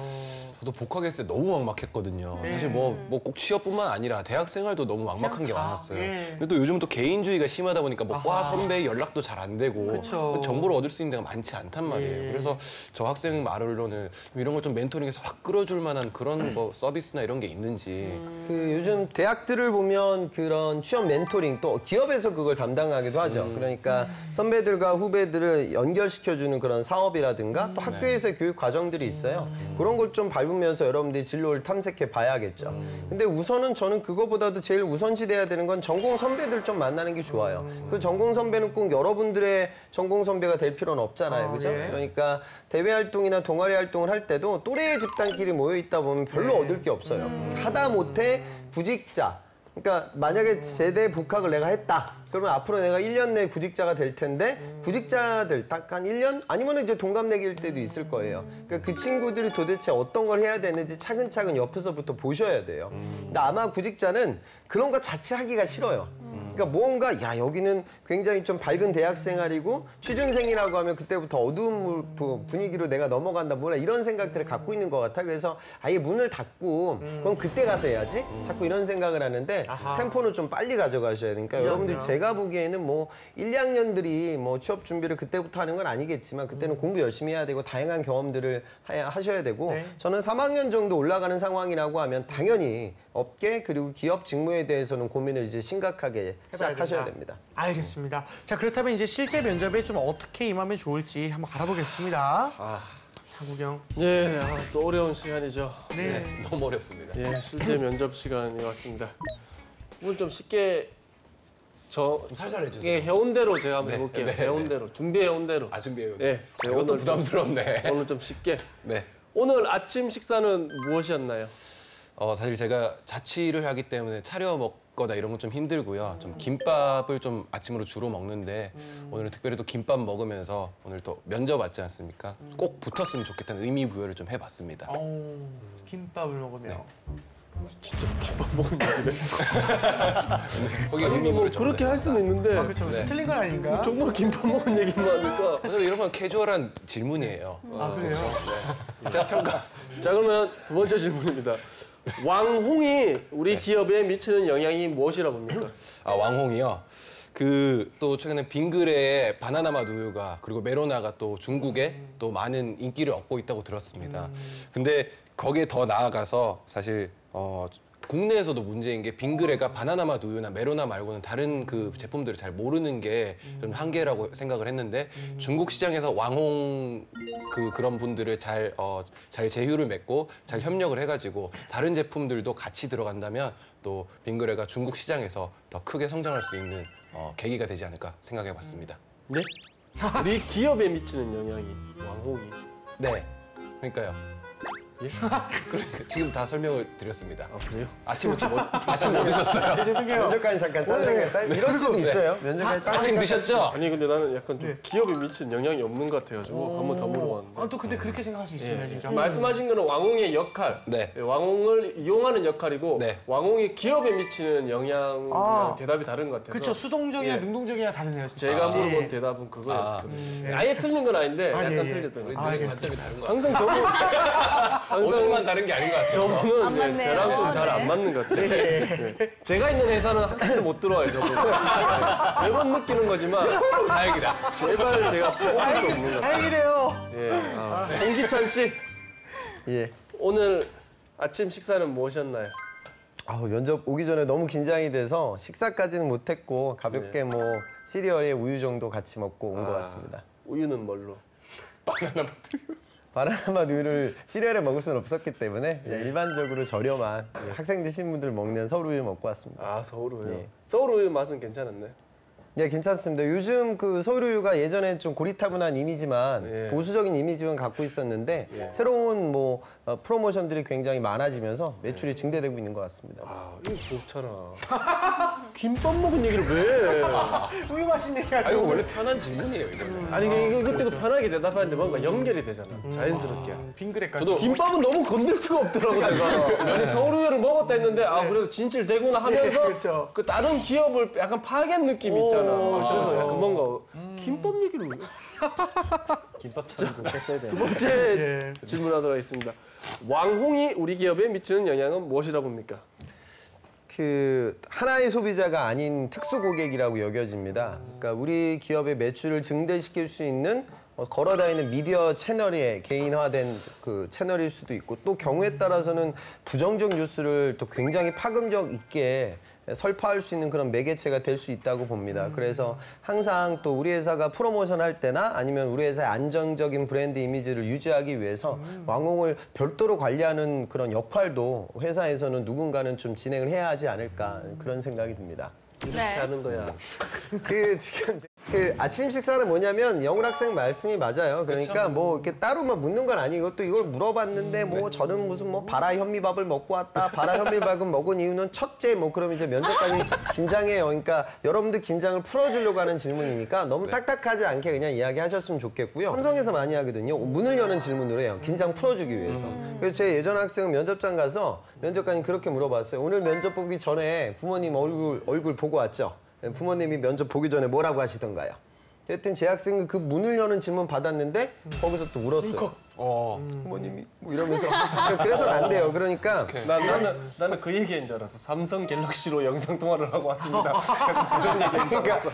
Speaker 4: 저도 복학했을 때 너무 막막했거든요. 사실 뭐 꼭 취업뿐만 아니라 대학 생활도 너무 막막한 게 많았어요. 근데 또 요즘은 또 개인주의가 심하다 보니까 뭐 과 선배 연락도 잘 안 되고
Speaker 1: 그쵸.
Speaker 4: 정보를 얻을 수 있는 데가 많지 않단 말이에요. 그래서 저 학생 말로는 이런 걸 좀 멘토링해서 확 끌어줄 만한 그런 뭐 서비스나 이런 게 있는지.
Speaker 5: 그 요즘 대학들을 보면 그런 취업 멘토링 또 기업에서 그걸 담당하기도 하죠. 그러니까 선배들과 후배들을 연결시켜주는 그런 사업이라든가 또 학교에서의 교육 과정들이 있어요. 그런 걸 좀 밟으면서 여러분들이 진로를 탐색해 봐야겠죠. 근데 우선은 저는 그거보다도 제일 우선시 돼야 되는 건 전공 선배들 좀 만나는 게 좋아요. 그 전공 선배는 꼭 여러분들의 전공 선배가 될 필요는 없잖아요. 그죠?
Speaker 1: 예.
Speaker 5: 그러니까 대외 활동이나 동아리 활동을 할 때도 또래 집단끼리 모여 있다 보면 별로 얻을 게 없어요. 하다 못해 구직자. 그러니까 만약에 제대 복학을 내가 했다. 그러면 앞으로 내가 1년 내에 구직자가 될 텐데 구직자들 딱 한 1년? 아니면 이제 동갑내기일 때도 있을 거예요. 그러니까 그 친구들이 도대체 어떤 걸 해야 되는지 차근차근 옆에서부터 보셔야 돼요. 근데 아마 구직자는 그런 거 자체 하기가 싫어요. 그러니까 뭔가 여기는 굉장히 좀 밝은 대학 생활이고 취준생이라고 하면 그때부터 어두운 분위기로 내가 넘어간다 뭐라 이런 생각들을 갖고 있는 것 같아. 그래서 아예 문을 닫고 그럼 그때 가서 해야지. 자꾸 이런 생각을 하는데 템포는 좀 빨리 가져가셔야 되니까 여러분들 제가 보기에는 뭐 1, 2학년들이 뭐 취업 준비를 그때부터 하는 건 아니겠지만 그때는 공부 열심히 해야 되고 다양한 경험들을 하셔야 되고 저는 3학년 정도 올라가는 상황이라고 하면 당연히 업계 그리고 기업 직무에 대해서는 고민을 이제 심각하게 시작하셔야 됩니다.
Speaker 1: 알겠습니다. 자, 그렇다면 이제 실제 면접에 좀 어떻게 임하면 좋을지 한번 알아보겠습니다. 사구경.
Speaker 9: 예, 또 어려운 시간이죠.
Speaker 1: 네.
Speaker 4: 너무 어렵습니다.
Speaker 9: 예, 실제 면접 시간이 왔습니다. 오늘 좀 쉽게 좀
Speaker 4: 살살 해주세요.
Speaker 9: 예, 해온 대로 제가 한번
Speaker 4: 네,
Speaker 9: 해볼게요.
Speaker 4: 네,
Speaker 9: 해온
Speaker 4: 네.
Speaker 9: 대로, 준비해온 대로.
Speaker 4: 준비해요.
Speaker 9: 예, 제가
Speaker 4: 이것도
Speaker 9: 오늘
Speaker 4: 부담스럽네.
Speaker 9: 오늘 좀 쉽게.
Speaker 4: 네.
Speaker 9: 오늘 아침 식사는 무엇이었나요?
Speaker 4: 사실 제가 자취를 하기 때문에 차려 먹거나 이런 건 좀 힘들고요. 좀 김밥을 좀 아침으로 주로 먹는데 오늘은 특별히 또 김밥 먹으면서 오늘 또 면접 왔지 않습니까? 꼭 붙었으면 좋겠다는 의미 부여를 좀 해봤습니다.
Speaker 1: 김밥을 먹으면.
Speaker 9: 진짜 김밥 먹은 얘기네.
Speaker 4: 거기
Speaker 9: 아니
Speaker 4: 의미
Speaker 9: 뭐
Speaker 4: 부여를 좀
Speaker 9: 그렇게 할 수는 있는데
Speaker 1: 그렇죠. 틀린 건 아닌가?
Speaker 9: 정말 김밥 먹은 얘기만 하니까.
Speaker 4: 그래서 이런 건 캐주얼한 질문이에요.
Speaker 1: 그래요?
Speaker 4: 제가 평가.
Speaker 9: 자, 그러면 두 번째 질문입니다. 왕홍이 우리 기업에 미치는 영향이 무엇이라 봅니까?
Speaker 4: 왕홍이요. 또 최근에 빙그레의 바나나맛 우유가 그리고 메로나가 또 중국에 또 많은 인기를 얻고 있다고 들었습니다. 근데 거기에 더 나아가서 사실 국내에서도 문제인 게 빙그레가 바나나맛 우유나 메로나 말고는 다른 그 제품들을 잘 모르는 게 좀 한계라고 생각을 했는데 중국 시장에서 왕홍 그런 분들을 잘 제휴를 맺고 잘 협력을 해가지고 다른 제품들도 같이 들어간다면 또 빙그레가 중국 시장에서 더 크게 성장할 수 있는 계기가 되지 않을까 생각해봤습니다.
Speaker 9: 네? 우리 기업에 미치는 영향이 왕홍이.
Speaker 4: 네, 그러니까요.
Speaker 9: 예?
Speaker 4: 그러니까 지금 다 설명을 드렸습니다.
Speaker 9: 아, 그래요?
Speaker 4: 아침 혹시 아침 못 드셨어요?
Speaker 5: 면접관이 잠깐 딴 생각, 이럴 수도 있어요. 면접관이 딴
Speaker 4: 아침
Speaker 5: 생각.
Speaker 4: 드셨죠?
Speaker 9: 아니 근데 나는 약간 좀 기업에 미치는 영향이 없는 것 같아가지고 한 번 더 물어봤는데.
Speaker 1: 아, 또 근데 그렇게 생각할 수 있습니다,
Speaker 9: 예.
Speaker 1: 진짜.
Speaker 9: 말씀하신 거는 왕홍의 역할,
Speaker 4: 네.
Speaker 9: 왕홍을 이용하는 역할이고
Speaker 4: 네.
Speaker 9: 왕홍이 기업에 미치는 영향이랑
Speaker 1: 아.
Speaker 9: 대답이 다른 것 같아서
Speaker 1: 그쵸, 수동적이나
Speaker 9: 예.
Speaker 1: 능동적이나 다르네요, 진짜.
Speaker 9: 제가 물어본
Speaker 1: 예.
Speaker 9: 대답은 그거였어요.
Speaker 1: 예.
Speaker 9: 아예 틀린 건 아닌데
Speaker 1: 아,
Speaker 9: 약간
Speaker 1: 예, 예.
Speaker 9: 틀렸던 거.
Speaker 1: 알겠습니다.
Speaker 4: 관점이 다른 것 같아요.
Speaker 9: 항상 저분
Speaker 4: 오늘만 다른 게 아닌 것 같아요.
Speaker 9: 저분은
Speaker 2: 안
Speaker 9: 예,
Speaker 2: 맞네요.
Speaker 9: 저랑 좀 잘 안
Speaker 2: 네.
Speaker 9: 맞는 것 같아요. 예. 제가 있는 회사는 확실히 못 들어와요, 저분. 매번 느끼는 거지만
Speaker 4: 다행이다.
Speaker 9: 제발 제가 뽑을 수 없는 것 같아요.
Speaker 1: 다행이래요.
Speaker 9: 예. 홍기찬 씨,
Speaker 5: 예.
Speaker 9: 오늘 아침 식사는 무엇이었나요?
Speaker 5: 면접 오기 전에 너무 긴장이 돼서 식사까지는 못했고 가볍게 뭐 시리얼에 우유 정도 같이 먹고 온 것 같습니다.
Speaker 9: 우유는 뭘로?
Speaker 5: 바나나맛 우유를 시리얼에 먹을 수는 없었기 때문에 그냥 일반적으로 저렴한 학생들 신분들 먹는 서울 우유 먹고 왔습니다.
Speaker 9: 아, 서울 우유.
Speaker 5: 예.
Speaker 9: 서울 우유 맛은 괜찮았네.
Speaker 5: 네, 괜찮습니다. 요즘 그 서울 우유가 예전에 좀 고리타분한 이미지만
Speaker 9: 예.
Speaker 5: 보수적인 이미지만 갖고 있었는데
Speaker 9: 예.
Speaker 5: 새로운 뭐 프로모션들이 굉장히 많아지면서 매출이 증대되고 있는 것 같습니다.
Speaker 9: 아, 이거 좋잖아. 김밥 먹은 얘기를 왜?
Speaker 1: 우유 맛있는 얘기
Speaker 4: 아,
Speaker 1: 하죠.
Speaker 4: 이거 원래 편한 질문이에요, 이거는.
Speaker 9: 아니 이것도 편하게 대답하는데 뭔가 연결이 되잖아. 자연스럽게.
Speaker 1: 빙그레까지.
Speaker 4: 저도
Speaker 9: 김밥은 너무 건들 수가 없더라고 내가. 아니 서울 우유를 먹었다 했는데 아 그래도 진실되구나 하면서
Speaker 1: 그렇죠.
Speaker 9: 그 다른 기업을 약간 파괴한 느낌이 있잖아. 그래서 약간 뭔가 김밥 얘기를 왜?
Speaker 3: 김밥 차리고 뺐어야 돼.
Speaker 9: 두 번째 질문하도록 하겠습니다. 왕홍이 우리 기업에 미치는 영향은 무엇이라 봅니까?
Speaker 5: 그 하나의 소비자가 아닌 특수 고객이라고 여겨집니다. 그러니까 우리 기업의 매출을 증대시킬 수 있는 걸어다니는 미디어 채널의 개인화된 그 채널일 수도 있고 또 경우에 따라서는 부정적 뉴스를 또 굉장히 파급력 있게 설파할 수 있는 그런 매개체가 될 수 있다고 봅니다. 그래서 항상 또 우리 회사가 프로모션 할 때나 아니면 우리 회사의 안정적인 브랜드 이미지를 유지하기 위해서 왕홍을 별도로 관리하는 그런 역할도 회사에서는 누군가는 좀 진행을 해야 하지 않을까 그런 생각이 듭니다.
Speaker 9: 이렇게
Speaker 2: 네.
Speaker 9: 하는 거야.
Speaker 5: 그 지금 그 아침 식사는 뭐냐면 영훈 학생 말씀이 맞아요. 그러니까 뭐 이렇게 따로만 묻는 건 아니고 또 이걸 물어봤는데 뭐 저는 무슨 뭐 바라 현미밥을 먹고 왔다. 바라 현미밥을 먹은 이유는 첫째 뭐 그럼 이제 면접관이 긴장해요. 그러니까 여러분들 긴장을 풀어주려고 하는 질문이니까 너무 딱딱하지 않게 그냥 이야기하셨으면 좋겠고요. 삼성에서 많이 하거든요. 문을 여는 질문으로 해요. 긴장 풀어주기 위해서. 그래서 제 예전 학생은 면접장 가서 면접관이 그렇게 물어봤어요. 오늘 면접 보기 전에 부모님 얼굴 보고 왔죠? 부모님이 면접 보기 전에 뭐라고 하시던가요? 하여튼 제 학생은 그 문을 여는 질문 받았는데 거기서 또 울었어요. 부모님이 뭐 이러면서 그래서는 안 돼요. 그러니까
Speaker 9: 나는 그 얘기인 줄 알았어. 삼성 갤럭시로 영상 통화를 하고 왔습니다. 그런 얘기인 줄 알았어.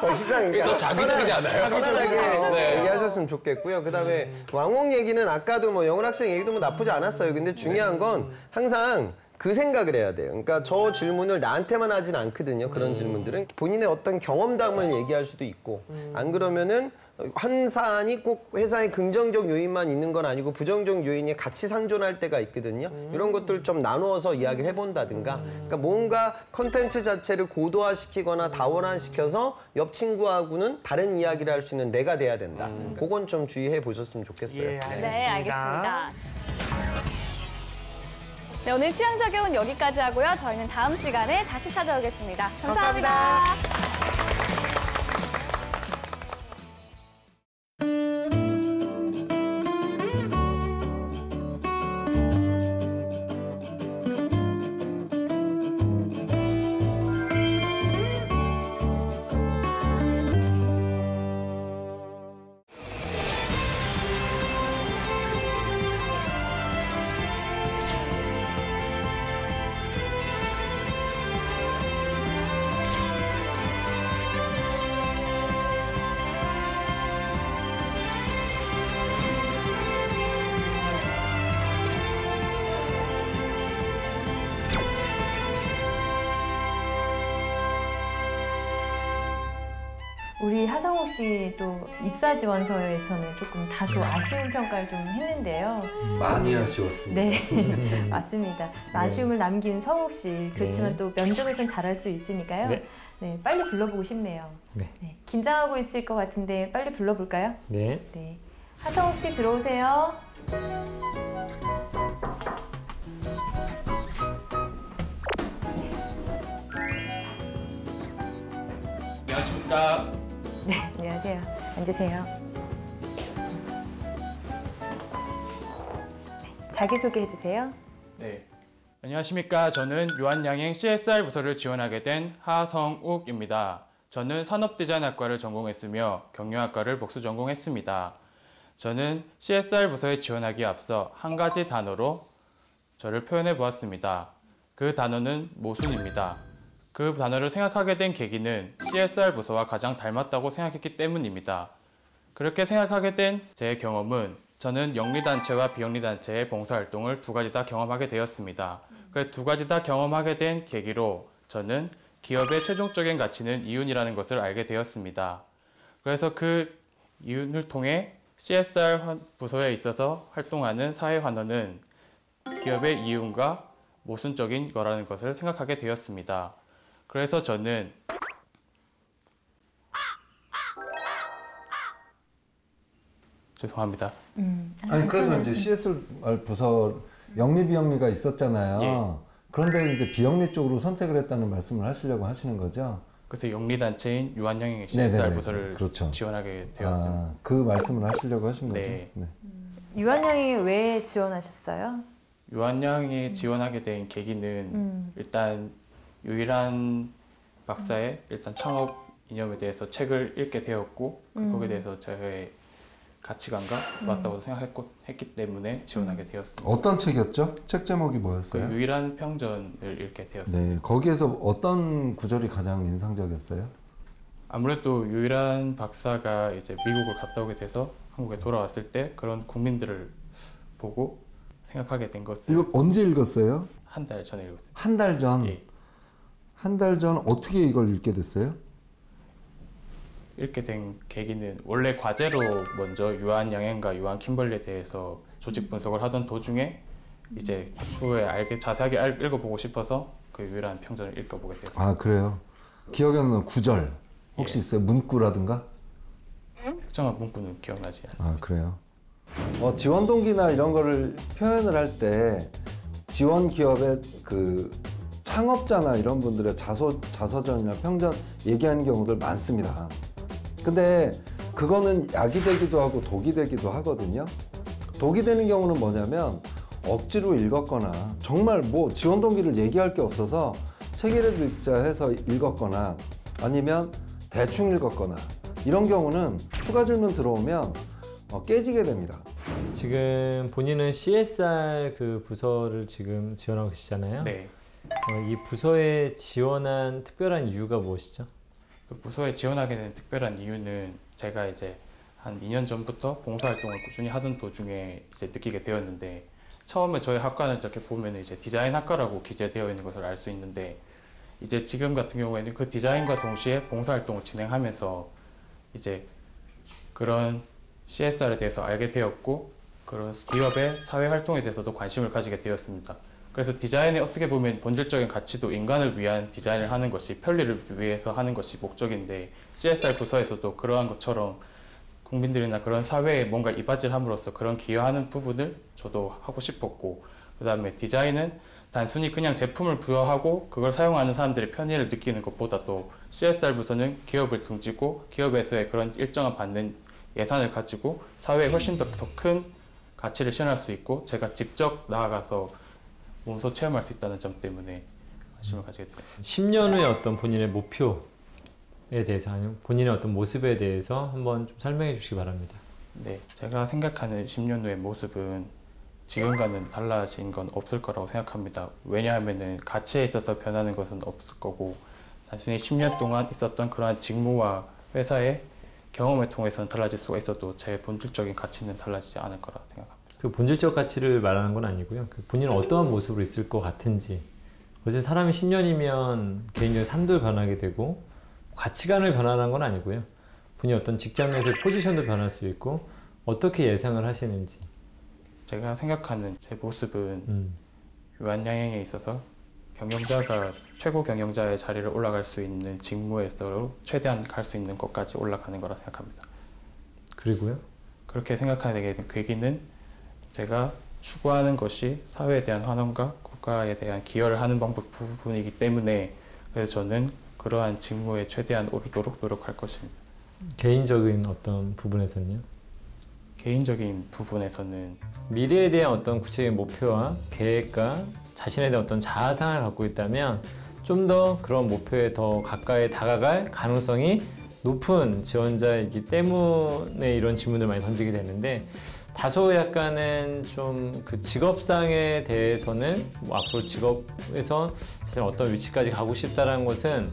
Speaker 5: 더 시장
Speaker 4: 더 자기적이지 않아요?
Speaker 5: 편안하게 얘기하셨으면 좋겠고요. 그다음에 왕홍 얘기는 아까도 뭐 영훈 학생 얘기도 뭐 나쁘지 않았어요. 근데 중요한 건 항상 그 생각을 해야 돼요. 그러니까 저 질문을 나한테만 하진 않거든요. 그런 질문들은 본인의 어떤 경험담을 얘기할 수도 있고 안 그러면은 한 사안이 꼭 회사의 긍정적 요인만 있는 건 아니고 부정적 요인이 같이 상존할 때가 있거든요. 이런 것들 좀 나누어서 이야기를 해본다든가 그러니까 뭔가 컨텐츠 자체를 고도화시키거나 다원화시켜서 옆 친구하고는 다른 이야기를 할 수 있는 내가 돼야 된다. 그건 좀 주의해 보셨으면 좋겠어요.
Speaker 1: 예,
Speaker 2: 네, 알겠습니다. 네, 오늘 취향 저격은 여기까지 하고요. 저희는 다음 시간에 다시 찾아오겠습니다. 감사합니다.
Speaker 10: 우리 하성욱 씨도 입사 지원서에서는 조금 다소 아쉬운 평가를 좀 했는데요.
Speaker 11: 많이 아쉬웠습니다.
Speaker 10: 네, 맞습니다. 아쉬움을 남긴 성욱 씨. 그렇지만 또 면접에선 잘할 수 있으니까요.
Speaker 12: 네.
Speaker 10: 네, 빨리 불러보고 싶네요.
Speaker 12: 네.
Speaker 10: 네, 긴장하고 있을 것 같은데 빨리 불러볼까요?
Speaker 12: 네.
Speaker 10: 네, 하성욱 씨 들어오세요.
Speaker 13: 안녕하십니까.
Speaker 10: 네, 안녕하세요. 앉으세요. 네, 자기소개해 주세요.
Speaker 13: 네. 안녕하십니까. 저는 유한양행 CSR 부서를 지원하게 된 하성욱입니다. 저는 산업디자인학과를 전공했으며 경영학과를 복수 전공했습니다. 저는 CSR 부서에 지원하기에 앞서 한 가지 단어로 저를 표현해 보았습니다. 그 단어는 모순입니다. 그 단어를 생각하게 된 계기는 CSR 부서와 가장 닮았다고 생각했기 때문입니다. 그렇게 생각하게 된 제 경험은 저는 영리단체와 비영리단체의 봉사활동을 두 가지 다 경험하게 되었습니다. 그 두 가지 다 경험하게 된 계기로 저는 기업의 최종적인 가치는 이윤이라는 것을 알게 되었습니다. 그래서 그 이윤을 통해 CSR 부서에 있어서 활동하는 사회환원은 기업의 이윤과 모순적인 거라는 것을 생각하게 되었습니다. 그래서 저는 죄송합니다.
Speaker 11: 아니 그래서 이제 CSR 부서 영리 비영리가 있었잖아요.
Speaker 13: 예.
Speaker 11: 그런데 이제 비영리 쪽으로 선택을 했다는 말씀을 하시려고 하시는 거죠?
Speaker 13: 그래서 영리단체인 유한양행 CSR
Speaker 11: 네네네.
Speaker 13: 부서를
Speaker 11: 그렇죠.
Speaker 13: 지원하게 되었습니다.
Speaker 11: 아, 그 말씀을 하시려고 하신 거죠?
Speaker 13: 네.
Speaker 11: 네.
Speaker 10: 유한영이 왜 지원하셨어요?
Speaker 13: 유한양에 지원하게 된 계기는 일단 유일한 박사의 일단 창업 이념에 대해서 책을 읽게 되었고 거기에 대해서 저의 가치관과 맞다고 생각했기 때문에 지원하게 되었습니다.
Speaker 11: 어떤 책이었죠? 책 제목이 뭐였어요?
Speaker 13: 그 유일한 평전을 읽게 되었습니다.
Speaker 11: 네, 거기에서 어떤 구절이 가장 인상적이었어요?
Speaker 13: 아무래도 유일한 박사가 이제 미국을 갔다 오게 돼서 한국에 돌아왔을 때 그런 국민들을 보고 생각하게 된 것을
Speaker 11: 이거 언제 읽었어요?
Speaker 13: 한 달 전에 읽었어요.
Speaker 11: 한 달 전?
Speaker 13: 예.
Speaker 11: 한 달 전 어떻게 이걸 읽게 됐어요?
Speaker 13: 읽게 된 계기는 원래 과제로 먼저 유한양행과 유한 킴벌리에 대해서 조직 분석을 하던 도중에 이제 추후에 자세하게 읽어보고 싶어서 그 유일한 평전을 읽어보게 되었습니다.
Speaker 11: 아 그래요? 기억에 남는 구절 혹시 있어요? 문구라든가?
Speaker 13: 특정한 문구는 기억나지 않습니다.
Speaker 11: 아 그래요? 지원 동기나 이런 거를 표현을 할 때 지원 기업의 그 창업자나 이런 분들의 자서전이나 평전 얘기하는 경우들 많습니다. 근데 그거는 약이 되기도 하고 독이 되기도 하거든요. 독이 되는 경우는 뭐냐면 억지로 읽었거나 정말 뭐 지원 동기를 얘기할 게 없어서 책이라도 읽자 해서 읽었거나 아니면 대충 읽었거나 이런 경우는 추가 질문 들어오면 깨지게 됩니다.
Speaker 12: 지금 본인은 CSR 그 부서를 지금 지원하고 계시잖아요.
Speaker 13: 네.
Speaker 12: 이 부서에 지원한 특별한 이유가 무엇이죠?
Speaker 13: 그 부서에 지원하게 된 특별한 이유는 제가 이제 한 2년 전부터 봉사활동을 꾸준히 하던 도중에 이제 느끼게 되었는데 처음에 저희 학과는 이렇게 보면 이제 디자인 학과라고 기재되어 있는 것을 알 수 있는데 이제 지금 같은 경우에는 그 디자인과 동시에 봉사활동을 진행하면서 이제 그런 CSR에 대해서 알게 되었고 그런 기업의 사회활동에 대해서도 관심을 가지게 되었습니다. 그래서 디자인에 어떻게 보면 본질적인 가치도 인간을 위한 디자인을 하는 것이 편리를 위해서 하는 것이 목적인데 CSR 부서에서도 그러한 것처럼 국민들이나 그런 사회에 뭔가 이바지함으로써 그런 기여하는 부분을 저도 하고 싶었고 그 다음에 디자인은 단순히 그냥 제품을 부여하고 그걸 사용하는 사람들의 편의를 느끼는 것보다도 CSR 부서는 기업을 등지고 기업에서의 그런 일정한 받는 예산을 가지고 사회에 훨씬 더 큰 가치를 실현할 수 있고 제가 직접 나아가서 몸소 체험할 수 있다는 점 때문에 관심을 가지게 되었습니다.
Speaker 12: 10년 후의 어떤 본인의 목표에 대해서 아니면 본인의 어떤 모습에 대해서 한번 좀 설명해 주시기 바랍니다.
Speaker 13: 네, 제가 생각하는 10년 후의 모습은 지금과는 달라진 건 없을 거라고 생각합니다. 왜냐하면 가치에 있어서 변하는 것은 없을 거고 단순히 10년 동안 있었던 그러한 직무와 회사의 경험을 통해서는 달라질 수가 있어도 제 본질적인 가치는 달라지지 않을 거라고 생각합니다.
Speaker 12: 그 본질적 가치를 말하는 건 아니고요. 본인은 어떠한 모습으로 있을 것 같은지. 어쨌든 사람이 10년이면 개인적인 삶도 변하게 되고 가치관을 변화하는 건 아니고요. 본인 어떤 직장 내에서의 포지션도 변할 수 있고 어떻게 예상을 하시는지.
Speaker 13: 제가 생각하는 제 모습은 유한양행에 있어서 경영자가 최고 경영자의 자리를 올라갈 수 있는 직무에서 최대한 갈 수 있는 것까지 올라가는 거라 생각합니다.
Speaker 12: 그리고요?
Speaker 13: 그렇게 생각하게 된 계기는 제가 추구하는 것이 사회에 대한 환원과 국가에 대한 기여를 하는 부분이기 때문에 그래서 저는 그러한 직무에 최대한 오르도록 노력할 것입니다.
Speaker 12: 개인적인 어떤 부분에서는요?
Speaker 13: 개인적인 부분에서는
Speaker 12: 미래에 대한 어떤 구체적인 목표와 계획과 자신에 대한 어떤 자아상을 갖고 있다면 좀 더 그런 목표에 더 가까이 다가갈 가능성이 높은 지원자이기 때문에 이런 질문을 많이 던지게 되는데 다소 약간은 좀 그 직업상에 대해서는 뭐 앞으로 직업에서 자신 어떤 위치까지 가고 싶다라는 것은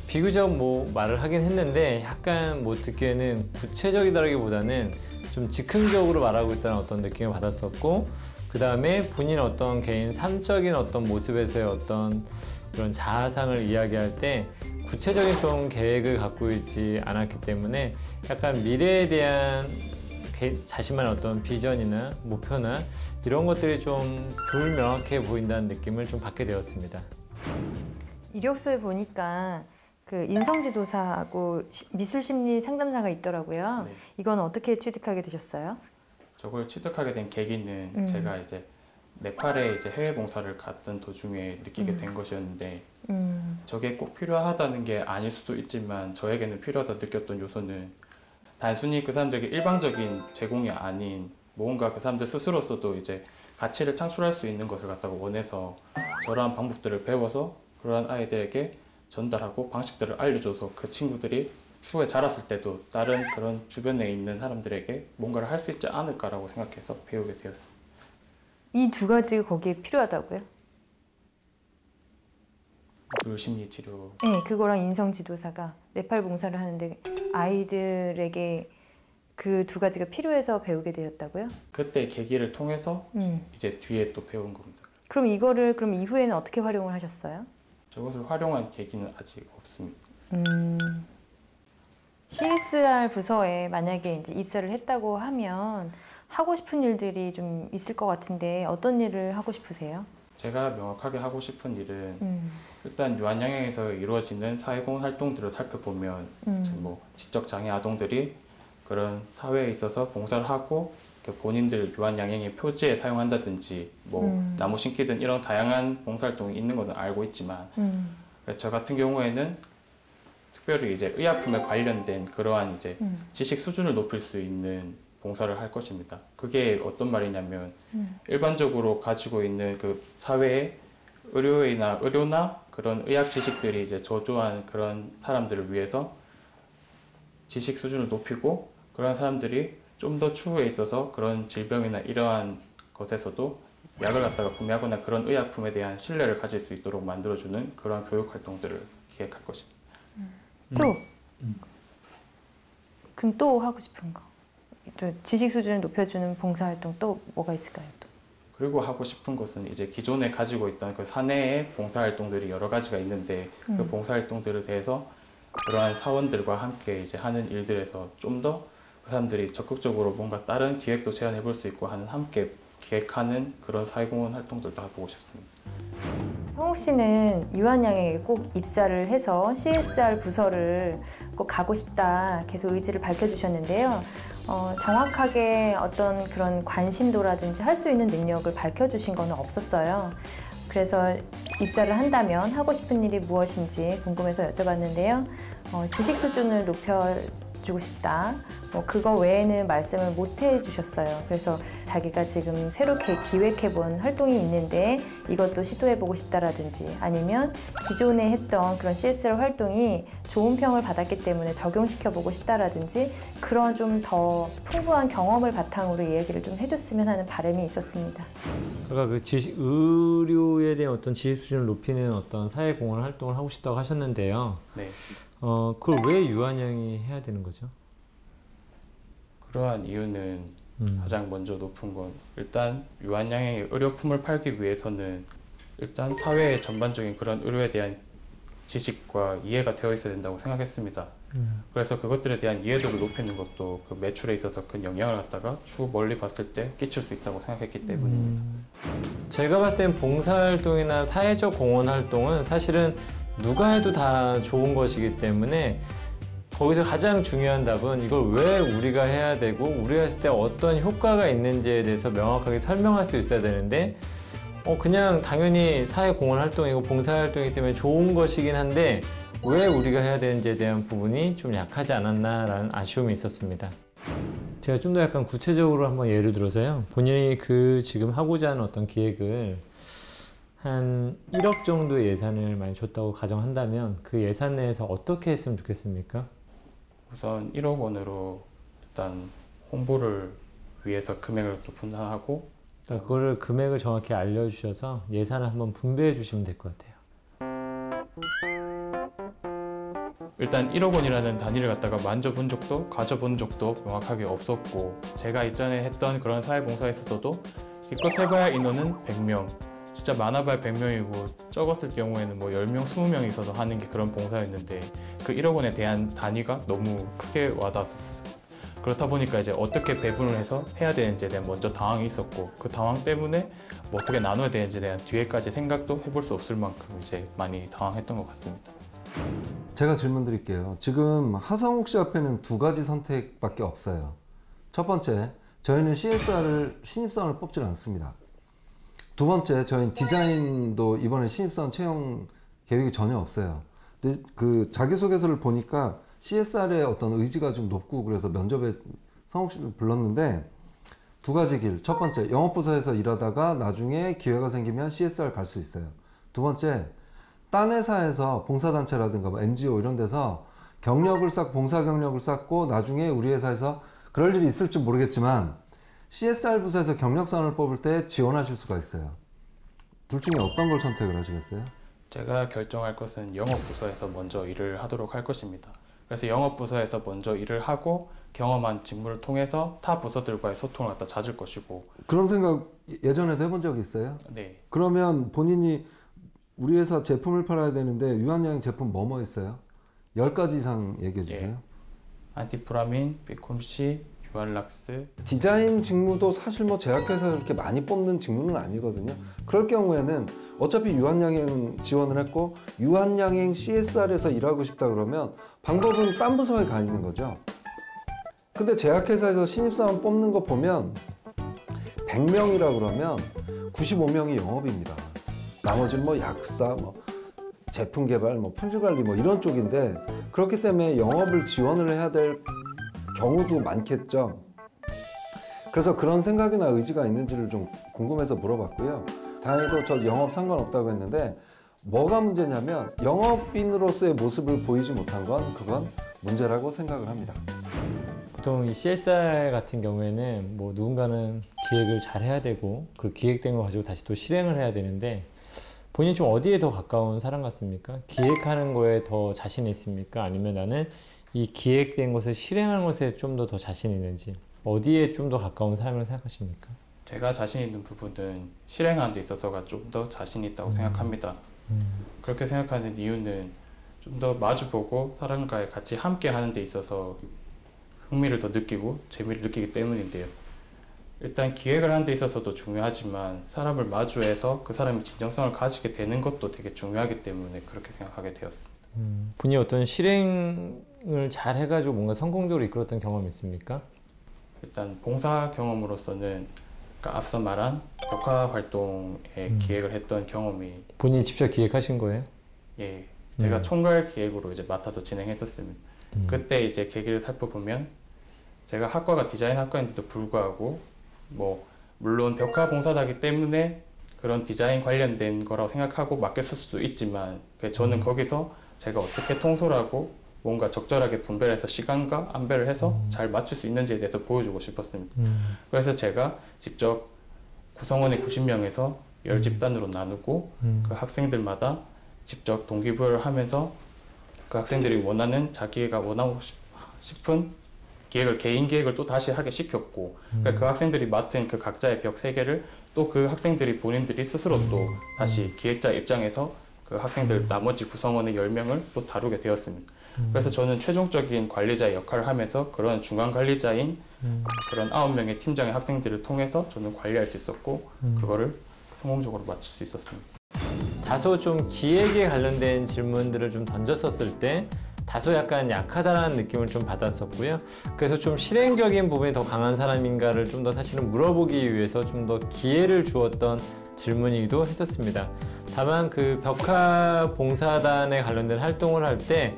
Speaker 12: 비교적 뭐 말을 하긴 했는데 약간 뭐 듣기에는 구체적이다라기보다는 좀 즉흥적으로 말하고 있다는 어떤 느낌을 받았었고 그 다음에 본인의 어떤 개인 삶적인 어떤 모습에서의 어떤 이런 자아상을 이야기할 때 구체적인 좀 계획을 갖고 있지 않았기 때문에 약간 미래에 대한 자신만의 어떤 비전이나 목표나 이런 것들이 좀 불명확해 보인다는 느낌을 좀 받게 되었습니다.
Speaker 10: 이력서에 보니까 그 인성지도사하고 미술심리 상담사가 있더라고요.
Speaker 13: 네.
Speaker 10: 이건 어떻게 취득하게 되셨어요?
Speaker 13: 저걸 취득하게 된 계기는 제가 이제 네팔에 이제 해외 봉사를 갔던 도중에 느끼게 된 것이었는데 저게 꼭 필요하다는 게 아닐 수도 있지만 저에게는 필요하다 느꼈던 요소는 단순히 그 사람들에게 일방적인 제공이 아닌 뭔가 그 사람들 스스로서도 이제 가치를 창출할 수 있는 것을 갖다가 원해서 저러한 방법들을 배워서 그러한 아이들에게 전달하고 방식들을 알려줘서 그 친구들이 추후에 자랐을 때도 다른 그런 주변에 있는 사람들에게 뭔가를 할 수 있지 않을까라고 생각해서 배우게 되었습니다.
Speaker 10: 이 두 가지가 거기에 필요하다고요?
Speaker 13: 미술 심리 치료.
Speaker 10: 네, 그거랑 인성지도사가 네팔 봉사를 하는데 아이들에게 그 두 가지가 필요해서 배우게 되었다고요?
Speaker 13: 그때 계기를 통해서 이제 뒤에 또 배운 겁니다.
Speaker 10: 그럼 이거를 그럼 이후에는 어떻게 활용을 하셨어요?
Speaker 13: 저것을 활용한 계기는 아직 없습니다.
Speaker 10: CSR 부서에 만약에 이제 입사를 했다고 하면 하고 싶은 일들이 좀 있을 것 같은데 어떤 일을 하고 싶으세요?
Speaker 13: 제가 명확하게 하고 싶은 일은 일단 유한양행에서 이루어지는 사회공헌 활동들을 살펴보면 이제 뭐 지적장애 아동들이 그런 사회에 있어서 봉사를 하고 본인들 유한양행의 표지에 사용한다든지 뭐 나무 심기든 이런 다양한 봉사활동이 있는 것은 알고 있지만 저 같은 경우에는 특별히 이제 의약품에 관련된 그러한 이제 지식 수준을 높일 수 있는 봉사를 할 것입니다. 그게 어떤 말이냐면 일반적으로 가지고 있는 그 사회의 의료나 그런 의학 지식들이 이제 저조한 그런 사람들을 위해서 지식 수준을 높이고 그런 사람들이 좀 더 추후에 있어서 그런 질병이나 이러한 것에서도 약을 갖다가 구매하거나 그런 의약품에 대한 신뢰를 가질 수 있도록 만들어주는 그러한 교육 활동들을 기획할 것입니다.
Speaker 10: 또? 그럼 또 하고 싶은 거? 또 지식 수준을 높여주는 봉사활동 또 뭐가 있을까요? 또?
Speaker 13: 그리고 하고 싶은 것은 이제 기존에 가지고 있던 그 사내의 봉사활동들이 여러 가지가 있는데 그 봉사활동들에 대해서 그러한 사원들과 함께 이제 하는 일들에서 좀 더 그 사람들이 적극적으로 뭔가 다른 기획도 제안해 볼 수 있고 하는 함께 기획하는 그런 사회공헌 활동들도 해보고 싶습니다.
Speaker 10: 성욱 씨는 유한양에게 꼭 입사를 해서 CSR 부서를 꼭 가고 싶다 계속 의지를 밝혀주셨는데요. 정확하게 어떤 그런 관심도라든지 할 수 있는 능력을 밝혀주신 건 없었어요. 그래서 입사를 한다면 하고 싶은 일이 무엇인지 궁금해서 여쭤봤는데요. 지식 수준을 높여주고 싶다. 뭐 그거 외에는 말씀을 못 해주셨어요. 그래서 자기가 지금 새로 기획해본 활동이 있는데 이것도 시도해보고 싶다라든지 아니면 기존에 했던 그런 CSR 활동이 좋은 평을 받았기 때문에 적용시켜보고 싶다라든지 그런 좀 더 풍부한 경험을 바탕으로 이야기를 좀 해줬으면 하는 바람이 있었습니다.
Speaker 12: 아까 그 의료에 대한 어떤 지식 수준을 높이는 어떤 사회공헌 활동을 하고 싶다고 하셨는데요.
Speaker 13: 네.
Speaker 12: 그걸 왜 유한양이 해야 되는 거죠?
Speaker 13: 그러한 이유는 가장 먼저 높은 건 일단 유한양행의 의료품을 팔기 위해서는 일단 사회의 전반적인 그런 의료에 대한 지식과 이해가 되어 있어야 된다고 생각했습니다. 그래서 그것들에 대한 이해도를 높이는 것도 그 매출에 있어서 큰 영향을 갖다가 추후 멀리 봤을 때 끼칠 수 있다고 생각했기 때문입니다.
Speaker 12: 제가 봤을 땐 봉사활동이나 사회적 공헌 활동은 사실은 누가 해도 다 좋은 것이기 때문에 거기서 가장 중요한 답은 이걸 왜 우리가 해야 되고 우리가 했을 때 어떤 효과가 있는지에 대해서 명확하게 설명할 수 있어야 되는데 그냥 당연히 사회 공헌 활동이고 봉사 활동이기 때문에 좋은 것이긴 한데 왜 우리가 해야 되는지에 대한 부분이 좀 약하지 않았나라는 아쉬움이 있었습니다. 제가 좀 더 약간 구체적으로 한번 예를 들어서요. 본인이 지금 하고자 하는 어떤 기획을 한 1억 정도의 예산을 많이 줬다고 가정한다면 그 예산 내에서 어떻게 했으면 좋겠습니까?
Speaker 13: 우선 1억 원으로 일단 홍보를 위해서 금액을 또 분산하고
Speaker 12: 그거를 금액을 정확히 알려주셔서 예산을 한번 분배해 주시면 될 것 같아요.
Speaker 13: 일단 1억 원이라는 단위를 갖다가 만져본 적도 가져본 적도 명확하게 없었고 제가 이전에 했던 그런 사회봉사에 있어서도 기껏 해봐야 인원은 100명 진짜 많아봐야 100명이고 적었을 경우에는 뭐 10명, 20명이 있어서 하는 게 그런 봉사였는데 그 1억 원에 대한 단위가 너무 크게 와닿았었어요. 그렇다 보니까 이제 어떻게 배분을 해서 해야 되는지에 대한 먼저 당황이 있었고 그 당황 때문에 뭐 어떻게 나눠야 되는지에 대한 뒤에까지 생각도 해볼 수 없을 만큼 이제 많이 당황했던 것 같습니다.
Speaker 11: 제가 질문 드릴게요. 지금 하성욱 씨 앞에는 두 가지 선택밖에 없어요. 첫 번째, 저희는 CSR을 신입사원을 뽑질 않습니다. 두 번째, 저희는 디자인도 이번에 신입사원 채용 계획이 전혀 없어요. 근데 그 자기소개서를 보니까 CSR의 어떤 의지가 좀 높고 그래서 면접에 성욱 씨를 불렀는데 두 가지 길. 첫 번째, 영업부서에서 일하다가 나중에 기회가 생기면 CSR 갈 수 있어요. 두 번째, 딴 회사에서 봉사단체라든가 뭐 NGO 이런 데서 봉사 경력을 쌓고 나중에 우리 회사에서 그럴 일이 있을지 모르겠지만 CSR 부서에서 경력사원을 뽑을 때 지원하실 수가 있어요. 둘 중에 어떤 걸 선택을 하시겠어요?
Speaker 13: 제가 결정할 것은 영업부서에서 먼저 일을 하도록 할 것입니다. 그래서 영업부서에서 먼저 일을 하고 경험한 직무를 통해서 타 부서들과의 소통을 갖다 찾을 것이고.
Speaker 11: 그런 생각 예전에도 해본 적이 있어요?
Speaker 13: 네.
Speaker 11: 그러면 본인이 우리 회사 제품을 팔아야 되는데 유한양행 제품 뭐뭐 있어요? 10가지 이상 얘기해 주세요.
Speaker 13: 예. 안티프라민, 비콤시, 유알락스.
Speaker 11: 디자인 직무도 사실 뭐 제약회사에서 그렇게 많이 뽑는 직무는 아니거든요. 그럴 경우에는 어차피 유한양행 지원을 했고 유한양행 CSR에서 일하고 싶다 그러면 방법은 딴 부서에 가 있는 거죠. 근데 제약회사에서 신입사원 뽑는 거 보면 100명이라 그러면 95명이 영업입니다. 나머지는 뭐 약사, 뭐 제품 개발, 뭐 품질 관리 뭐 이런 쪽인데 그렇기 때문에 영업을 지원을 해야 될 경우도 많겠죠. 그래서 그런 생각이나 의지가 있는지를 좀 궁금해서 물어봤고요. 다행히도 저 영업 상관없다고 했는데 뭐가 문제냐면 영업인으로서의 모습을 보이지 못한 건 그건 문제라고 생각을 합니다.
Speaker 12: 보통 이 CSR 같은 경우에는 뭐 누군가는 기획을 잘 해야 되고 그 기획된 걸 가지고 다시 또 실행을 해야 되는데 본인 좀 어디에 더 가까운 사람 같습니까? 기획하는 거에 더 자신이 있습니까? 아니면 나는 이 기획된 것을 실행하는 것에 좀 더 자신 있는지 어디에 좀 더 가까운 사람이라고 생각하십니까?
Speaker 13: 제가 자신 있는 부분은 실행하는 데 있어서가 좀 더 자신 있다고 생각합니다. 그렇게 생각하는 이유는 좀 더 마주보고 사람과 같이 함께 하는 데 있어서 흥미를 더 느끼고 재미를 느끼기 때문인데요. 일단 기획을 하는 데 있어서도 중요하지만 사람을 마주해서 그 사람이 진정성을 가지게 되는 것도 되게 중요하기 때문에 그렇게 생각하게 되었습니다.
Speaker 12: 본인이 어떤 실행을 잘 해가지고 뭔가 성공적으로 이끌었던 경험이 있습니까?
Speaker 13: 일단 봉사 경험으로서는 그러니까 앞서 말한 벽화 활동에 기획을 했던 경험이.
Speaker 12: 본인이 직접 기획하신 거예요?
Speaker 13: 예, 제가 총괄 기획으로 이제 맡아서 진행했었습니다. 그때 이제 계기를 살펴보면 제가 학과가 디자인 학과인데도 불구하고 뭐 물론 벽화 봉사다기 때문에 그런 디자인 관련된 거라고 생각하고 맡겼을 수도 있지만 저는 거기서 제가 어떻게 통솔하고 뭔가 적절하게 분배를 해서 시간과 안배를 해서 잘 맞출 수 있는지에 대해서 보여주고 싶었습니다. 그래서 제가 직접 구성원의 90명에서 10집단으로 나누고 그 학생들마다 직접 동기부여를 하면서 그 학생들이 원하는 자기가 원하고 싶은 기획을 개인 기획을 또 다시 하게 시켰고 그 학생들이 맡은 그 각자의 벽 3개를 또 그 학생들이 본인들이 스스로 또 다시 기획자 입장에서 그 학생들 나머지 구성원의 10명을 또 다루게 되었습니다. 그래서 저는 최종적인 관리자의 역할을 하면서 그런 중간 관리자인 그런 9명의 팀장의 학생들을 통해서 저는 관리할 수 있었고 그거를 성공적으로 마칠 수 있었습니다.
Speaker 12: 다소 좀 기획에 관련된 질문들을 좀 던졌었을 때 다소 약간 약하다라는 느낌을 좀 받았었고요. 그래서 좀 실행적인 부분이 더 강한 사람인가를 좀 더 사실은 물어보기 위해서 좀 더 기회를 주었던 질문이기도 했었습니다. 다만 그 벽화 봉사단에 관련된 활동을 할 때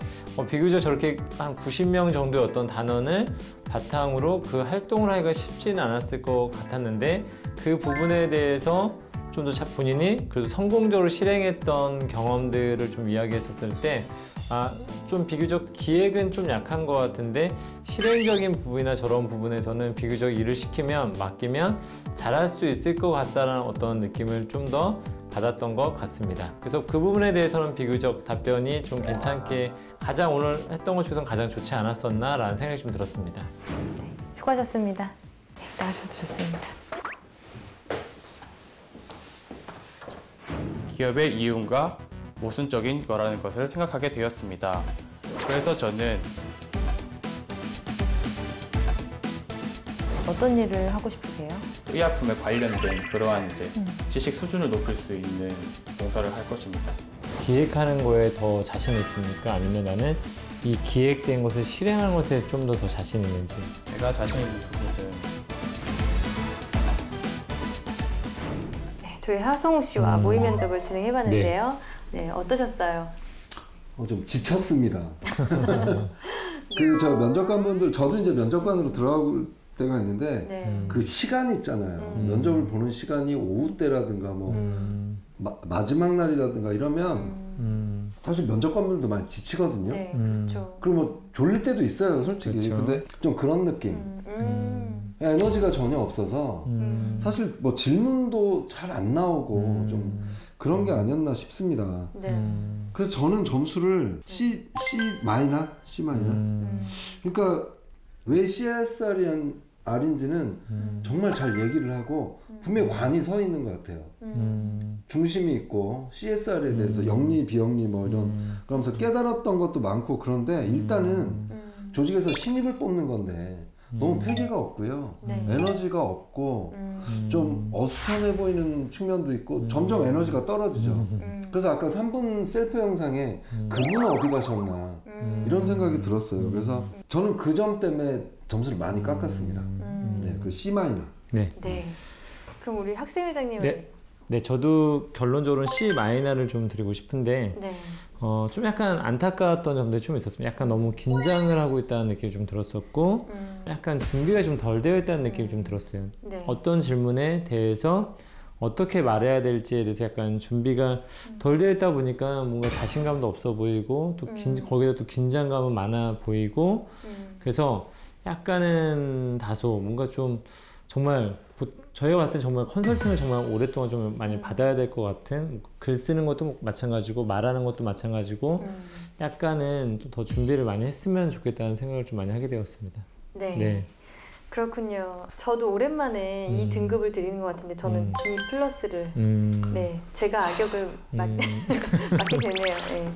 Speaker 12: 비교적 저렇게 한 90명 정도의 어떤 단원을 바탕으로 그 활동을 하기가 쉽지는 않았을 것 같았는데 그 부분에 대해서 좀 더 본인이 그래도 성공적으로 실행했던 경험들을 좀 이야기했었을 때 좀 비교적 기획은 좀 약한 것 같은데 실행적인 부분이나 저런 부분에서는 비교적 일을 시키면 맡기면 잘할 수 있을 것 같다는 어떤 느낌을 좀 더 받았던 것 같습니다. 그래서 그 부분에 대해서는 비교적 답변이 좀 괜찮게 가장 오늘 했던 것 중에서 가장 좋지 않았었나라는 생각이 좀 들었습니다.
Speaker 10: 수고하셨습니다. 네, 나와주셔서 좋습니다.
Speaker 13: 기업의 이윤과 모순적인 거라는 것을 생각하게 되었습니다. 그래서 저는
Speaker 10: 어떤 일을 하고 싶으세요?
Speaker 13: 의약품에 관련된 그러한 이제 지식 수준을 높일 수 있는 봉사를 할 것입니다.
Speaker 12: 기획하는 거에 더 자신 있습니까? 아니면 나는 이 기획된 것을 실행하는 것에 좀 더 자신 있는지?
Speaker 13: 제가 자신 있는 부분은
Speaker 10: 저희 하성욱 씨와 모의 면접을 진행해봤는데요. 네, 어떠셨어요?
Speaker 11: 좀 지쳤습니다. 저 면접관분들, 저도 이제 면접관으로 들어갈 때가 있는데 그 시간이 있잖아요. 면접을 보는 시간이 오후 때라든가 마지막 날이라든가 이러면 사실 면접관분들도 많이 지치거든요.
Speaker 10: 네, 그렇죠.
Speaker 11: 그리고 뭐 졸릴 때도 있어요, 솔직히.
Speaker 12: 그렇죠.
Speaker 11: 근데 좀 그런 느낌. 에너지가 전혀 없어서 사실 뭐 질문도 잘 안 나오고 좀 그런 게 아니었나 싶습니다.
Speaker 10: 네.
Speaker 11: 그래서 저는 점수를 C 마이너? C 마이너? 그러니까 왜 CSR인지는 정말 잘 얘기를 하고 분명히 관이 서 있는 것 같아요. 중심이 있고 CSR에 대해서 영리, 비영리 뭐 이런 그러면서 깨달았던 것도 많고 그런데 일단은 조직에서 신입을 뽑는 건데 너무 패기가 없고요.
Speaker 10: 네.
Speaker 11: 에너지가 없고 좀 어수선해 보이는 측면도 있고 점점 에너지가 떨어지죠. 그래서 아까 3분 셀프 영상에 그분은 어디 가셨나 이런 생각이 들었어요. 그래서 저는 그 점 때문에 점수를 많이 깎았습니다. 네, 그 C 마이너.
Speaker 12: 네.
Speaker 10: 네. 그럼 우리 학생회장님은?
Speaker 12: 네, 저도 결론적으로는 C 마이너를 좀 드리고 싶은데
Speaker 10: 네.
Speaker 12: 좀 약간 안타까웠던 점들이 좀 있었습니다. 약간 너무 긴장을 하고 있다는 느낌이 좀 들었었고 약간 준비가 좀 덜 되어 있다는 느낌이 좀 들었어요.
Speaker 10: 네.
Speaker 12: 어떤 질문에 대해서 어떻게 말해야 될지에 대해서 약간 준비가 덜 되어 있다 보니까 뭔가 자신감도 없어 보이고 또 거기다 또 긴장감은 많아 보이고 그래서 약간은 다소 뭔가 좀 정말 저희가 봤을 때 정말 컨설팅을 정말 오랫동안 좀 많이 받아야 될 것 같은 글 쓰는 것도 마찬가지고 말하는 것도 마찬가지고 약간은 좀 더 준비를 많이 했으면 좋겠다는 생각을 좀 많이 하게 되었습니다.
Speaker 10: 네.
Speaker 12: 네.
Speaker 10: 그렇군요. 저도 오랜만에 이 등급을 드리는 것 같은데 저는 D 플러스를 네, 제가 악역을 맡게 되네요. 네.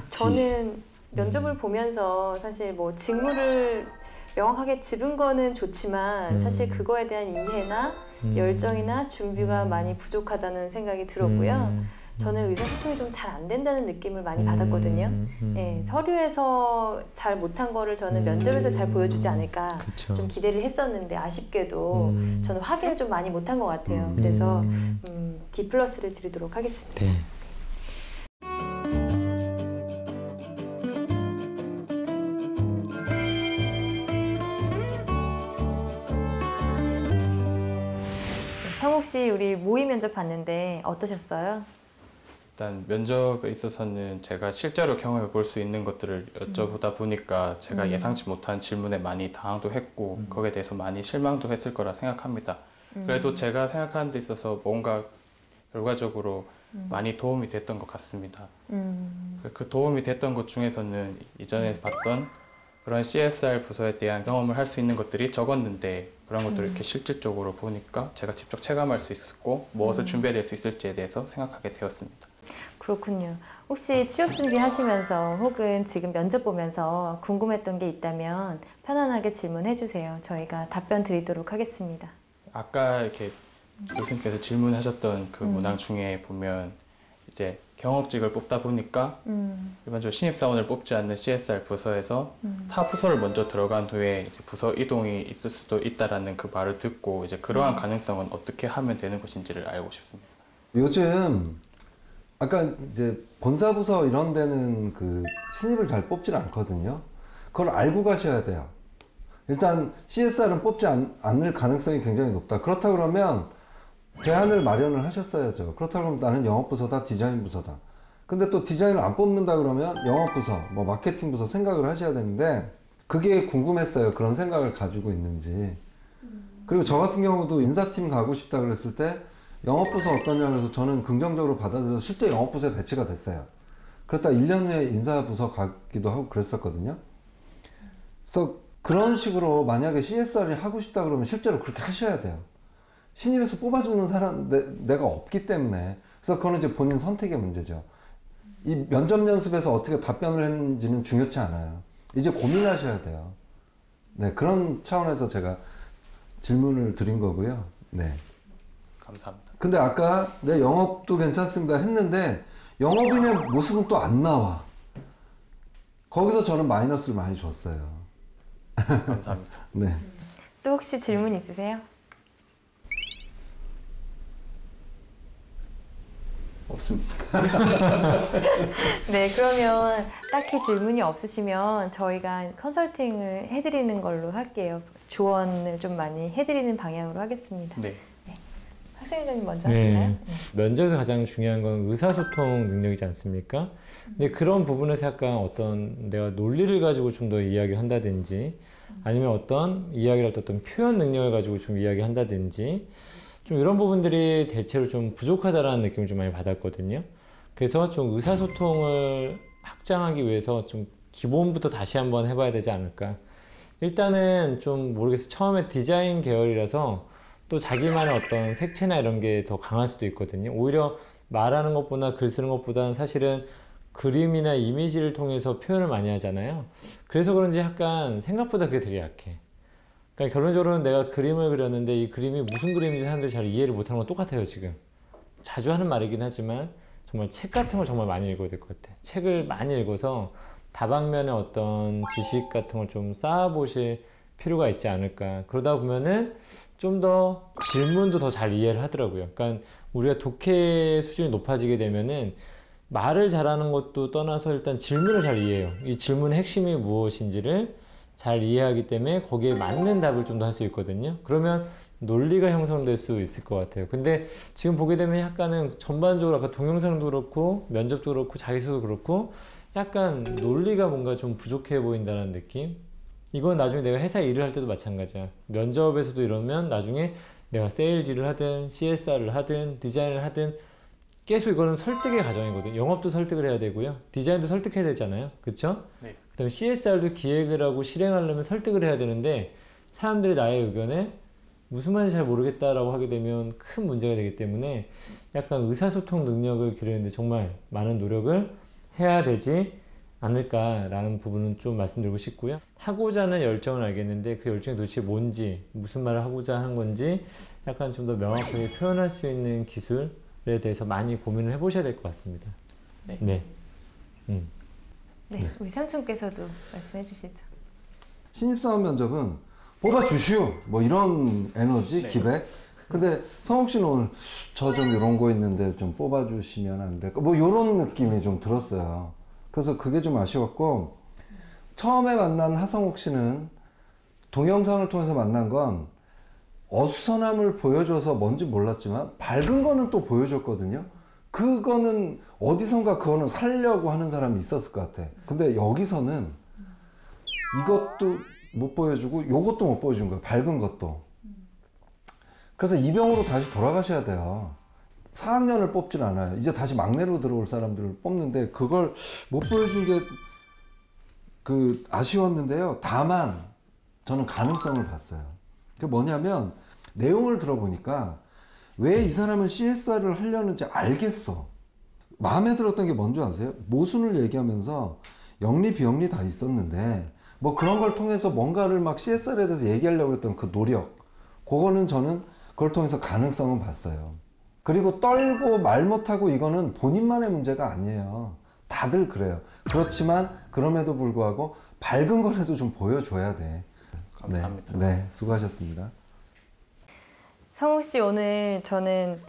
Speaker 10: 저는 면접을 보면서 사실 뭐 직무를 명확하게 짚은 거는 좋지만 사실 그거에 대한 이해나 열정이나 준비가 많이 부족하다는 생각이 들었고요. 저는 의사소통이 좀 잘 안 된다는 느낌을 많이 받았거든요. 네, 서류에서 잘 못한 거를 저는 면접에서 잘 보여주지 않을까
Speaker 12: 그쵸.
Speaker 10: 좀 기대를 했었는데 아쉽게도 저는 확인을 좀 많이 못한 것 같아요. 그래서 D 플러스를 드리도록 하겠습니다.
Speaker 12: 네.
Speaker 10: 성욱 씨 우리 모의 면접 봤는데 어떠셨어요?
Speaker 13: 일단 면접에 있어서는 제가 실제로 경험해 볼 수 있는 것들을 여쭤보다 보니까 제가 예상치 못한 질문에 많이 당황도 했고 거기에 대해서 많이 실망도 했을 거라 생각합니다. 그래도 제가 생각하는 데 있어서 뭔가 결과적으로 많이 도움이 됐던 것 같습니다. 그 도움이 됐던 것 중에서는 이전에 봤던 그런 CSR 부서에 대한 경험을 할 수 있는 것들이 적었는데 그런 것들을 이렇게 실질적으로 보니까 제가 직접 체감할 수 있었고 무엇을 준비해야 될 수 있을지에 대해서 생각하게 되었습니다.
Speaker 10: 그렇군요. 혹시 취업 준비하시면서 혹은 지금 면접 보면서 궁금했던 게 있다면 편안하게 질문해 주세요. 저희가 답변 드리도록 하겠습니다.
Speaker 13: 아까 이렇게 교수님께서 질문하셨던 그 문항 중에 보면 이제 경업직을 뽑다 보니까 일반적으로 신입사원을 뽑지 않는 CSR 부서에서 타 부서를 먼저 들어간 후에 이제 부서 이동이 있을 수도 있다라는 그 말을 듣고 이제 그러한 가능성은 어떻게 하면 되는 것인지를 알고 싶습니다.
Speaker 11: 요즘 아까 이제 본사부서 이런 데는 그 신입을 잘 뽑질 않거든요. 그걸 알고 가셔야 돼요. 일단 CSR은 뽑지 않을 가능성이 굉장히 높다. 그렇다 그러면 대안을 마련을 하셨어야죠. 그렇다 그러면 나는 영업부서다, 디자인부서다. 근데 또 디자인을 안 뽑는다 그러면 영업부서, 뭐 마케팅부서 생각을 하셔야 되는데 그게 궁금했어요. 그런 생각을 가지고 있는지. 그리고 저 같은 경우도 인사팀 가고 싶다 그랬을 때 영업부서 어떠냐 그래서 저는 긍정적으로 받아들여서 실제 영업부서에 배치가 됐어요. 그랬다 1년 후에 인사부서 가기도 하고 그랬었거든요. 그래서 그런 식으로 만약에 CSR을 하고 싶다 그러면 실제로 그렇게 하셔야 돼요. 신입에서 뽑아주는 사람 내가 없기 때문에. 그래서 그건 이제 본인 선택의 문제죠. 이 면접 연습에서 어떻게 답변을 했는지는 중요치 않아요. 이제 고민하셔야 돼요. 네, 그런 차원에서 제가 질문을 드린 거고요. 네.
Speaker 13: 감사합니다.
Speaker 11: 근데 아까 내 영업도 괜찮습니다 했는데 영업인의 모습은 또 안 나와. 거기서 저는 마이너스를 많이 줬어요.
Speaker 13: 감사합니다.
Speaker 11: 네.
Speaker 10: 또 혹시 질문 있으세요?
Speaker 13: 없습니다.
Speaker 10: 네, 그러면 딱히 질문이 없으시면 저희가 컨설팅을 해드리는 걸로 할게요. 조언을 좀 많이 해드리는 방향으로 하겠습니다.
Speaker 13: 네.
Speaker 10: 학생회장님 먼저 하실까요?
Speaker 12: 면접에서 가장 중요한 건 의사소통 능력이지 않습니까? 근데 그런 부분에서 약간 어떤 내가 논리를 가지고 좀 더 이야기를 한다든지 아니면 어떤 이야기를 할 때 어떤 표현 능력을 가지고 좀 이야기한다든지 좀 이런 부분들이 대체로 좀 부족하다라는 느낌을 좀 많이 받았거든요. 그래서 좀 의사소통을 확장하기 위해서 좀 기본부터 다시 한번 해봐야 되지 않을까. 일단은 좀 모르겠어요. 처음에 디자인 계열이라서 또 자기만의 어떤 색채나 이런 게 더 강할 수도 있거든요. 오히려 말하는 것보다 글 쓰는 것보다는 사실은 그림이나 이미지를 통해서 표현을 많이 하잖아요. 그래서 그런지 약간 생각보다 그게 되게 약해. 그러니까 결론적으로는 내가 그림을 그렸는데 이 그림이 무슨 그림인지 사람들이 잘 이해를 못하는 건 똑같아요. 지금 자주 하는 말이긴 하지만 정말 책 같은 걸 정말 많이 읽어야 될 것 같아. 책을 많이 읽어서 다방면의 어떤 지식 같은 걸 좀 쌓아보실 필요가 있지 않을까. 그러다 보면은 좀 더 질문도 더 잘 이해를 하더라고요. 그러니까 우리가 독해 수준이 높아지게 되면은 말을 잘하는 것도 떠나서 일단 질문을 잘 이해해요. 이 질문의 핵심이 무엇인지를 잘 이해하기 때문에 거기에 맞는 답을 좀 더 할 수 있거든요. 그러면 논리가 형성될 수 있을 것 같아요. 근데 지금 보게 되면 약간은 전반적으로 아까 동영상도 그렇고 면접도 그렇고 자기소개도 그렇고 약간 논리가 뭔가 좀 부족해 보인다는 느낌? 이건 나중에 내가 회사 일을 할 때도 마찬가지야. 면접에서도 이러면 나중에 내가 세일즈를 하든 CSR을 하든 디자인을 하든 계속 이거는 설득의 과정이거든요. 영업도 설득을 해야 되고요. 디자인도 설득해야 되잖아요. 그쵸?
Speaker 13: 네.
Speaker 12: 그 다음에 CSR도 기획을 하고 실행하려면 설득을 해야 되는데 사람들이 나의 의견에 무슨 말인지 잘 모르겠다라고 하게 되면 큰 문제가 되기 때문에 약간 의사소통 능력을 기르는데 정말 많은 노력을 해야 되지 않을까라는 부분은 좀 말씀드리고 싶고요. 하고자 하는 열정은 알겠는데 그 열정이 도대체 뭔지 무슨 말을 하고자 하는 건지 약간 좀 더 명확하게 표현할 수 있는 기술에 대해서 많이 고민을 해보셔야 될 것 같습니다.
Speaker 13: 네.
Speaker 12: 네.
Speaker 10: 네, 우리 상춘께서도 말씀해 주시죠.
Speaker 11: 신입사원 면접은 뽑아주시오 뭐 이런 에너지,
Speaker 13: 네.
Speaker 11: 기백. 근데 성욱 씨는 오늘 저 좀 이런 거 있는데 좀 뽑아주시면 안 될까? 뭐 이런 느낌이 좀 들었어요. 그래서 그게 좀 아쉬웠고 처음에 만난 하성욱 씨는 동영상을 통해서 만난 건 어수선함을 보여줘서 뭔지 몰랐지만 밝은 거는 또 보여줬거든요. 그거는 어디선가 그거는 살려고 하는 사람이 있었을 것 같아. 근데 여기서는 이것도 못 보여주고 요것도 못 보여준 거예요. 밝은 것도. 그래서 이병으로 다시 돌아가셔야 돼요. 4학년을 뽑질 않아요. 이제 다시 막내로 들어올 사람들을 뽑는데 그걸 못 보여준 게 아쉬웠는데요. 다만 저는 가능성을 봤어요. 그게 뭐냐면 내용을 들어보니까 왜 이 사람은 CSR을 하려는지 알겠어. 마음에 들었던 게 뭔지 아세요? 모순을 얘기하면서 영리 비영리 다 있었는데 뭐 그런 걸 통해서 뭔가를 막 CSR에 대해서 얘기하려고 했던 그 노력, 그거는 저는 그걸 통해서 가능성은 봤어요. 그리고 떨고 말 못하고 이거는 본인만의 문제가 아니에요. 다들 그래요. 그렇지만 그럼에도 불구하고 밝은 거라도 좀 보여줘야 돼.
Speaker 13: 감사합니다.
Speaker 11: 네, 수고하셨습니다.
Speaker 10: 성욱 씨 오늘 저는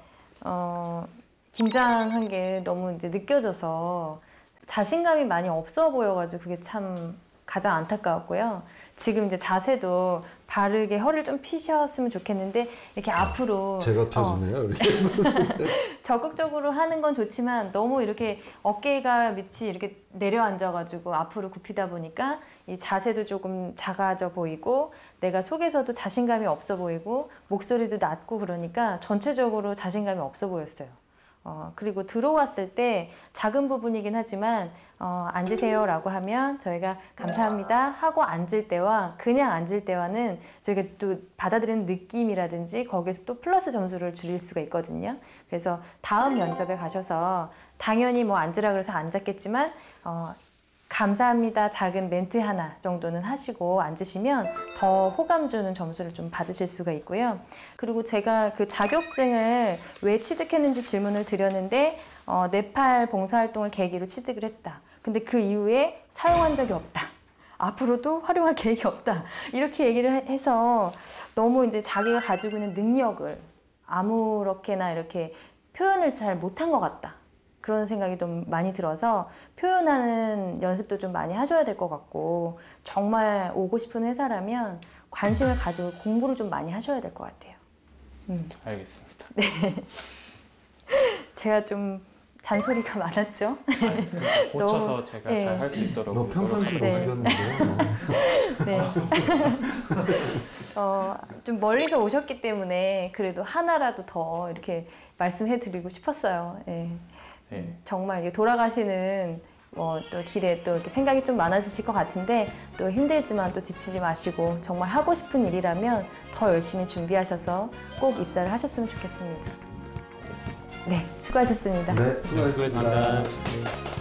Speaker 10: 긴장한 게 너무 이제 느껴져서 자신감이 많이 없어 보여가지고 그게 참 가장 안타까웠고요. 지금 이제 자세도 바르게 허리를 좀 피셨으면 좋겠는데 이렇게 앞으로
Speaker 11: 제가 펴주네요. 이렇게.
Speaker 10: 적극적으로 하는 건 좋지만 너무 이렇게 어깨가 밑이 이렇게 내려앉아가지고 앞으로 굽히다 보니까 이 자세도 조금 작아져 보이고 내가 속에서도 자신감이 없어 보이고 목소리도 낮고 그러니까 전체적으로 자신감이 없어 보였어요. 그리고 들어왔을 때 작은 부분이긴 하지만 앉으세요 라고 하면 저희가 감사합니다 하고 앉을 때와 그냥 앉을 때와는 저희가 또 받아들이는 느낌이라든지 거기서 또 플러스 점수를 줄일 수가 있거든요. 그래서 다음 면접에 가셔서 당연히 뭐 앉으라 그래서 앉았겠지만 감사합니다 작은 멘트 하나 정도는 하시고 앉으시면 더 호감 주는 점수를 좀 받으실 수가 있고요. 그리고 제가 그 자격증을 왜 취득했는지 질문을 드렸는데 네팔 봉사활동을 계기로 취득을 했다. 근데 그 이후에 사용한 적이 없다. 앞으로도 활용할 계획이 없다. 이렇게 얘기를 해서 너무 이제 자기가 가지고 있는 능력을 아무렇게나 이렇게 표현을 잘 못한 것 같다. 그런 생각이 좀 많이 들어서 표현하는 연습도 좀 많이 하셔야 될 것 같고 정말 오고 싶은 회사라면 관심을 가지고 공부를 좀 많이 하셔야 될 것 같아요.
Speaker 13: 알겠습니다.
Speaker 10: 네. 제가 좀 잔소리가 많았죠?
Speaker 13: 고쳐서
Speaker 10: 너무,
Speaker 13: 제가
Speaker 10: 네.
Speaker 13: 잘 할 수 있도록
Speaker 11: 너 평상시 모습이었는데요.
Speaker 10: 네. 좀 멀리서 오셨기 때문에 그래도 하나라도 더 이렇게 말씀해드리고 싶었어요. 네.
Speaker 13: 네.
Speaker 10: 정말 이게 돌아가시는 또 길에 또 이렇게 생각이 좀 많아지실 것 같은데 또 힘들지만 또 지치지 마시고 정말 하고 싶은 일이라면 더 열심히 준비하셔서 꼭 입사를 하셨으면 좋겠습니다.
Speaker 13: 알겠습니다.
Speaker 10: 네, 수고하셨습니다.
Speaker 11: 네, 수고하셨습니다.
Speaker 13: 수고하셨습니다.